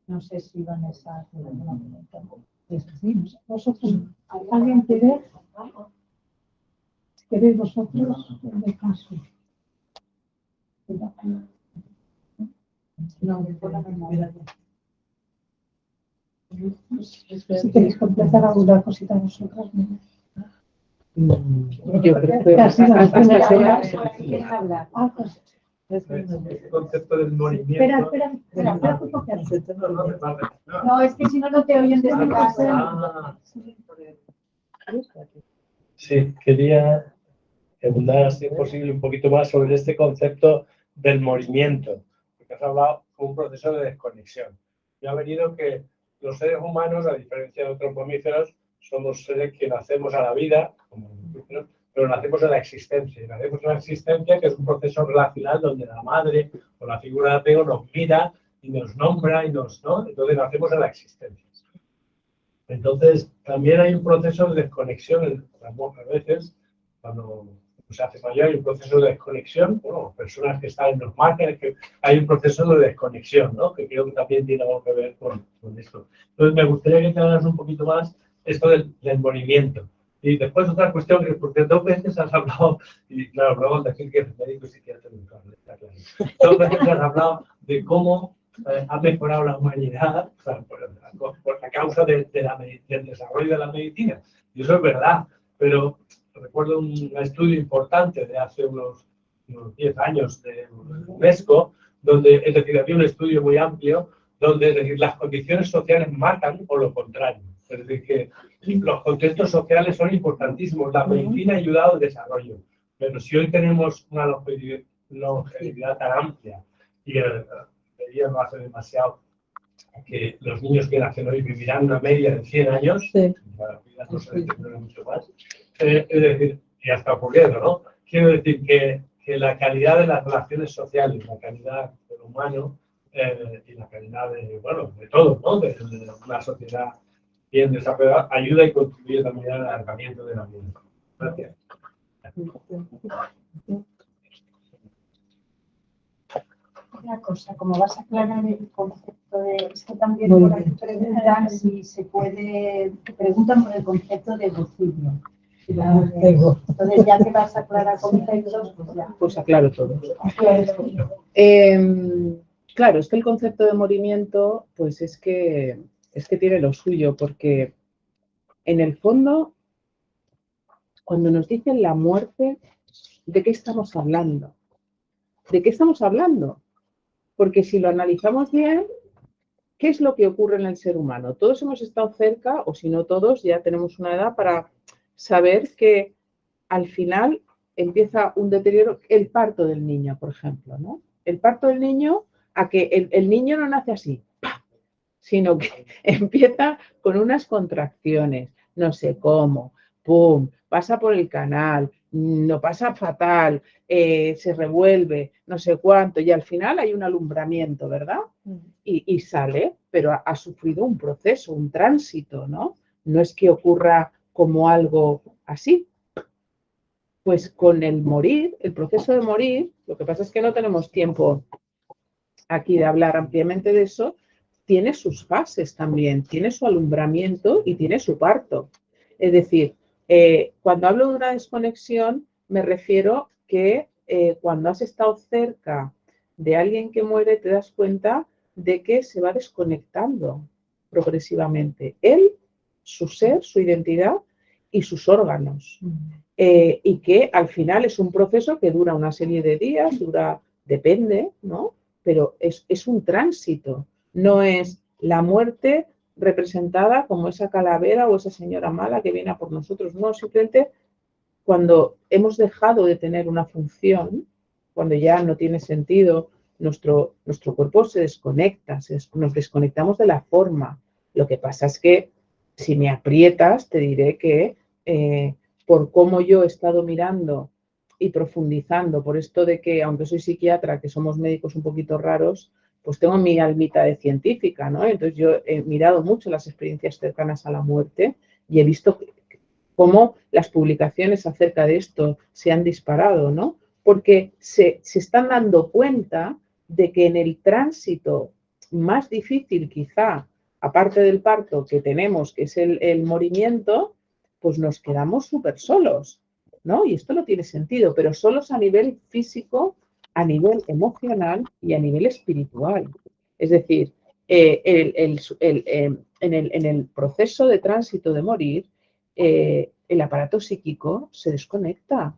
No sé si Vanessa... Vosotros, ¿alguien quiere? ¿Queréis vosotros el caso? No, por la memoria. Si queréis completar alguna cosita vosotras, ¿no? Yo creo que Casi no, hasta no, ahora- ¿Quieres hablar? Ah, pues, El concepto del movimiento. espera un poco. No, es que si no, no te oyen desde casa. Ah. Sí, quería abundar, si es posible, un poquito más sobre este concepto del movimiento, porque has hablado de un proceso de desconexión. Y ha venido que los seres humanos, a diferencia de otros mamíferos, somos seres que nacemos a la vida, como mamíferos, pero nacemos en la existencia. Y nacemos en la existencia, que es un proceso relacional donde la madre o la figura de apego nos mira y nos nombra y nos, ¿no? Entonces nacemos en la existencia. Entonces, también hay un proceso de desconexión, a veces, cuando se hace mayor, hay un proceso de desconexión, bueno, personas que están en los márgenes, que hay un proceso de desconexión, ¿no? Que creo que también tiene algo que ver con esto. Entonces, me gustaría que te hablas un poquito más esto del movimiento. Y después otra cuestión, que porque 2 veces has hablado, y claro, luego al decir que eres médico y psiquiatra, está claro. 2 veces has hablado de cómo ha mejorado la humanidad, o sea, por la causa del desarrollo de la medicina. Y eso es verdad, pero recuerdo un estudio importante de hace unos 10 años de UNESCO, donde, es decir, había un estudio muy amplio, donde, es decir, las condiciones sociales matan o lo contrario. Es decir, que los contextos sociales son importantísimos. La medicina ha ayudado al desarrollo, pero si hoy tenemos una longevidad tan amplia y no hace demasiado que los niños que nacen hoy vivirán una media de 100 años, Sí. la vida no se deteriora mucho más, es decir, ya está ocurriendo, ¿no? Quiero decir que la calidad de las relaciones sociales, la calidad del humano y la calidad de, bueno, de todo, ¿no? De una sociedad bien desarrollada, ayuda y contribuye también al alargamiento de la vida. Gracias. Una cosa, como vas a aclarar el concepto de... Es que también por ahí preguntan si se puede... Preguntan por el concepto de egocidio. Entonces, ya que vas a aclarar conceptos, pues ya. Pues aclaro todo. Claro, es que el concepto de movimiento, pues es que tiene lo suyo, porque en el fondo, cuando nos dicen la muerte, ¿de qué estamos hablando? ¿De qué estamos hablando? Porque si lo analizamos bien, ¿qué es lo que ocurre en el ser humano? Todos hemos estado cerca, o si no todos, ya tenemos una edad para saber que al final empieza un deterioro, el parto del niño, por ejemplo, ¿no? El parto del niño, a que el niño no nace así, ¡pam!, sino que empieza con unas contracciones, no sé cómo, pum, pasa por el canal, lo pasa fatal, se revuelve, no sé cuánto, y al final hay un alumbramiento, ¿verdad? Y sale, pero ha sufrido un proceso, un tránsito, ¿no? No es que ocurra como algo así. Pues con el morir, el proceso de morir, lo que pasa es que no tenemos tiempo aquí de hablar ampliamente de eso, tiene sus fases también, tiene su alumbramiento y tiene su parto. Es decir, cuando hablo de una desconexión, me refiero que cuando has estado cerca de alguien que muere, te das cuenta de que se va desconectando progresivamente. Él, su ser, su identidad y sus órganos. Y que al final es un proceso que dura una serie de días, depende, ¿no? Pero es un tránsito, no es la muerte representada como esa calavera o esa señora mala que viene a por nosotros. No, simplemente cuando hemos dejado de tener una función, cuando ya no tiene sentido, nuestro cuerpo se desconecta, nos desconectamos de la forma. Lo que pasa es que si me aprietas, te diré que por cómo yo he estado mirando y profundizando, por esto de que, aunque soy psiquiatra, que somos médicos un poquito raros, pues tengo mi almita de científica, ¿no? Entonces yo he mirado mucho las experiencias cercanas a la muerte y he visto cómo las publicaciones acerca de esto se han disparado, ¿no? Porque se están dando cuenta de que en el tránsito más difícil quizá, aparte del parto que tenemos, que es el morimiento, pues nos quedamos súper solos, ¿no? Y esto no tiene sentido, pero solos a nivel físico, a nivel emocional y a nivel espiritual. Es decir, en el proceso de tránsito de morir, el aparato psíquico se desconecta.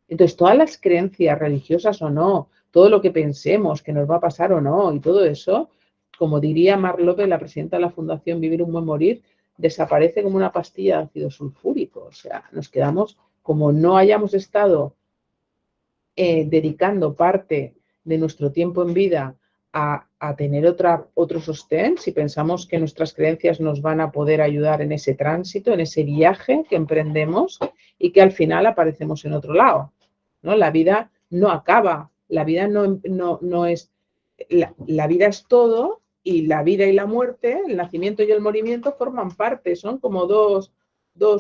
Entonces, todas las creencias religiosas o no, todo lo que pensemos que nos va a pasar o no, y todo eso, como diría Mar López, la presidenta de la Fundación Vivir un Buen Morir, desaparece como una pastilla de ácido sulfúrico. O sea, nos quedamos, como no hayamos estado dedicando parte de nuestro tiempo en vida a tener otro sostén, si pensamos que nuestras creencias nos van a poder ayudar en ese tránsito, en ese viaje que emprendemos y que al final aparecemos en otro lado, ¿no? La vida no acaba, la vida no es, la vida es todo y la vida y la muerte, el nacimiento y el morimiento forman parte, son como dos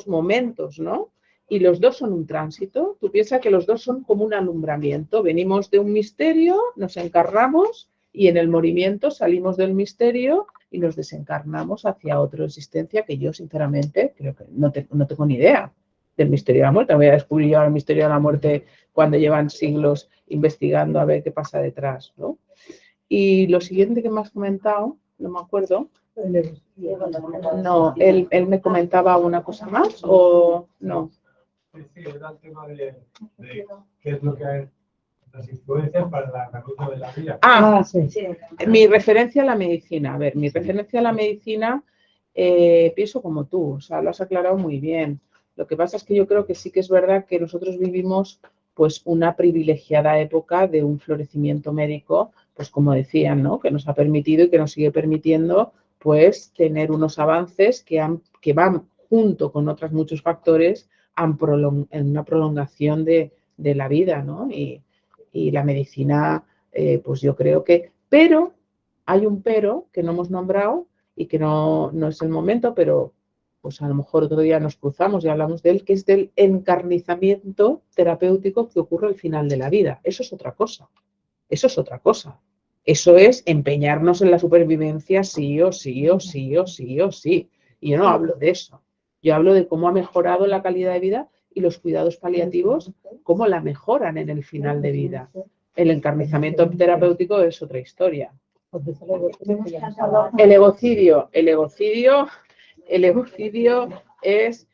momentos, ¿no? Y los dos son un tránsito. Tú piensas que los dos son como un alumbramiento. Venimos de un misterio, nos encarnamos y en el morimiento salimos del misterio y nos desencarnamos hacia otra existencia que yo, sinceramente, creo que no tengo ni idea del misterio de la muerte. Voy a descubrir yo el misterio de la muerte cuando llevan siglos investigando a ver qué pasa detrás, ¿no? Y lo siguiente que me has comentado, no me acuerdo. No, él me comentaba una cosa más o no. Sí, era el tema de qué es lo que hay, las influencias para la ruta de la vida. Sí. Mi referencia a la medicina. A ver, mi referencia a la medicina, pienso como tú, o sea, lo has aclarado muy bien. Lo que pasa es que yo creo que sí que es verdad que nosotros vivimos pues una privilegiada época de un florecimiento médico, pues como decían, ¿no? Que nos ha permitido y que nos sigue permitiendo pues tener unos avances que van junto con otros muchos factores en una prolongación de la vida, ¿no? Y la medicina, pues yo creo que... Pero, hay un pero que no hemos nombrado y que no es el momento, pero pues a lo mejor otro día nos cruzamos y hablamos de él, que es del encarnizamiento terapéutico que ocurre al final de la vida. Eso es otra cosa. Eso es otra cosa. Eso es empeñarnos en la supervivencia sí o sí o sí o sí o sí. Y yo no hablo de eso. Yo hablo de cómo ha mejorado la calidad de vida y los cuidados paliativos, cómo la mejoran en el final de vida. El encarnizamiento terapéutico es otra historia. El egocidio es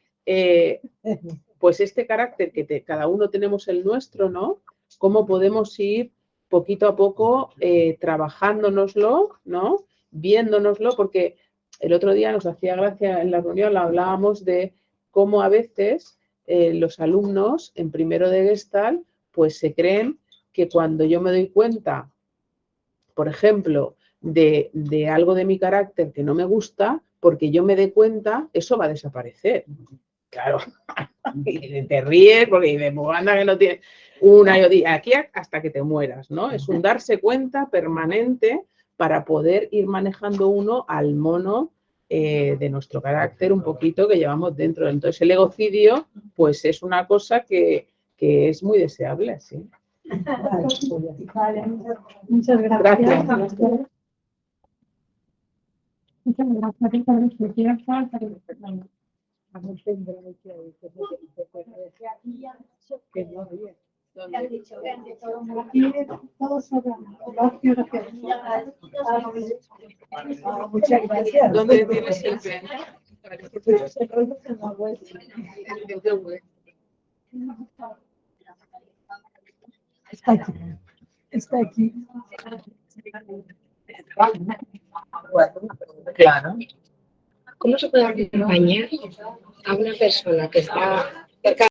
pues este carácter que cada uno tenemos el nuestro, ¿no? Cómo podemos ir poquito a poco trabajándonoslo, ¿no? Viéndonoslo, porque el otro día nos hacía gracia en la reunión, hablábamos de cómo a veces los alumnos en primero de Gestalt pues se creen que cuando yo me doy cuenta, por ejemplo, de algo de mi carácter que no me gusta, porque yo me dé cuenta, eso va a desaparecer. Claro, y te ríes porque dices, anda que no tiene una y otra, aquí hasta que te mueras, ¿no? Es un darse cuenta permanente para poder ir manejando uno al mono de nuestro carácter un poquito que llevamos dentro. Entonces el egocidio, pues es una cosa que es muy deseable, sí. Vale, muchas gracias. Gracias. Muchas gracias. Muchas gracias. ¿Dónde tienes el pen? Está aquí. Claro. ¿cómo se puede acompañar a una persona que está cerca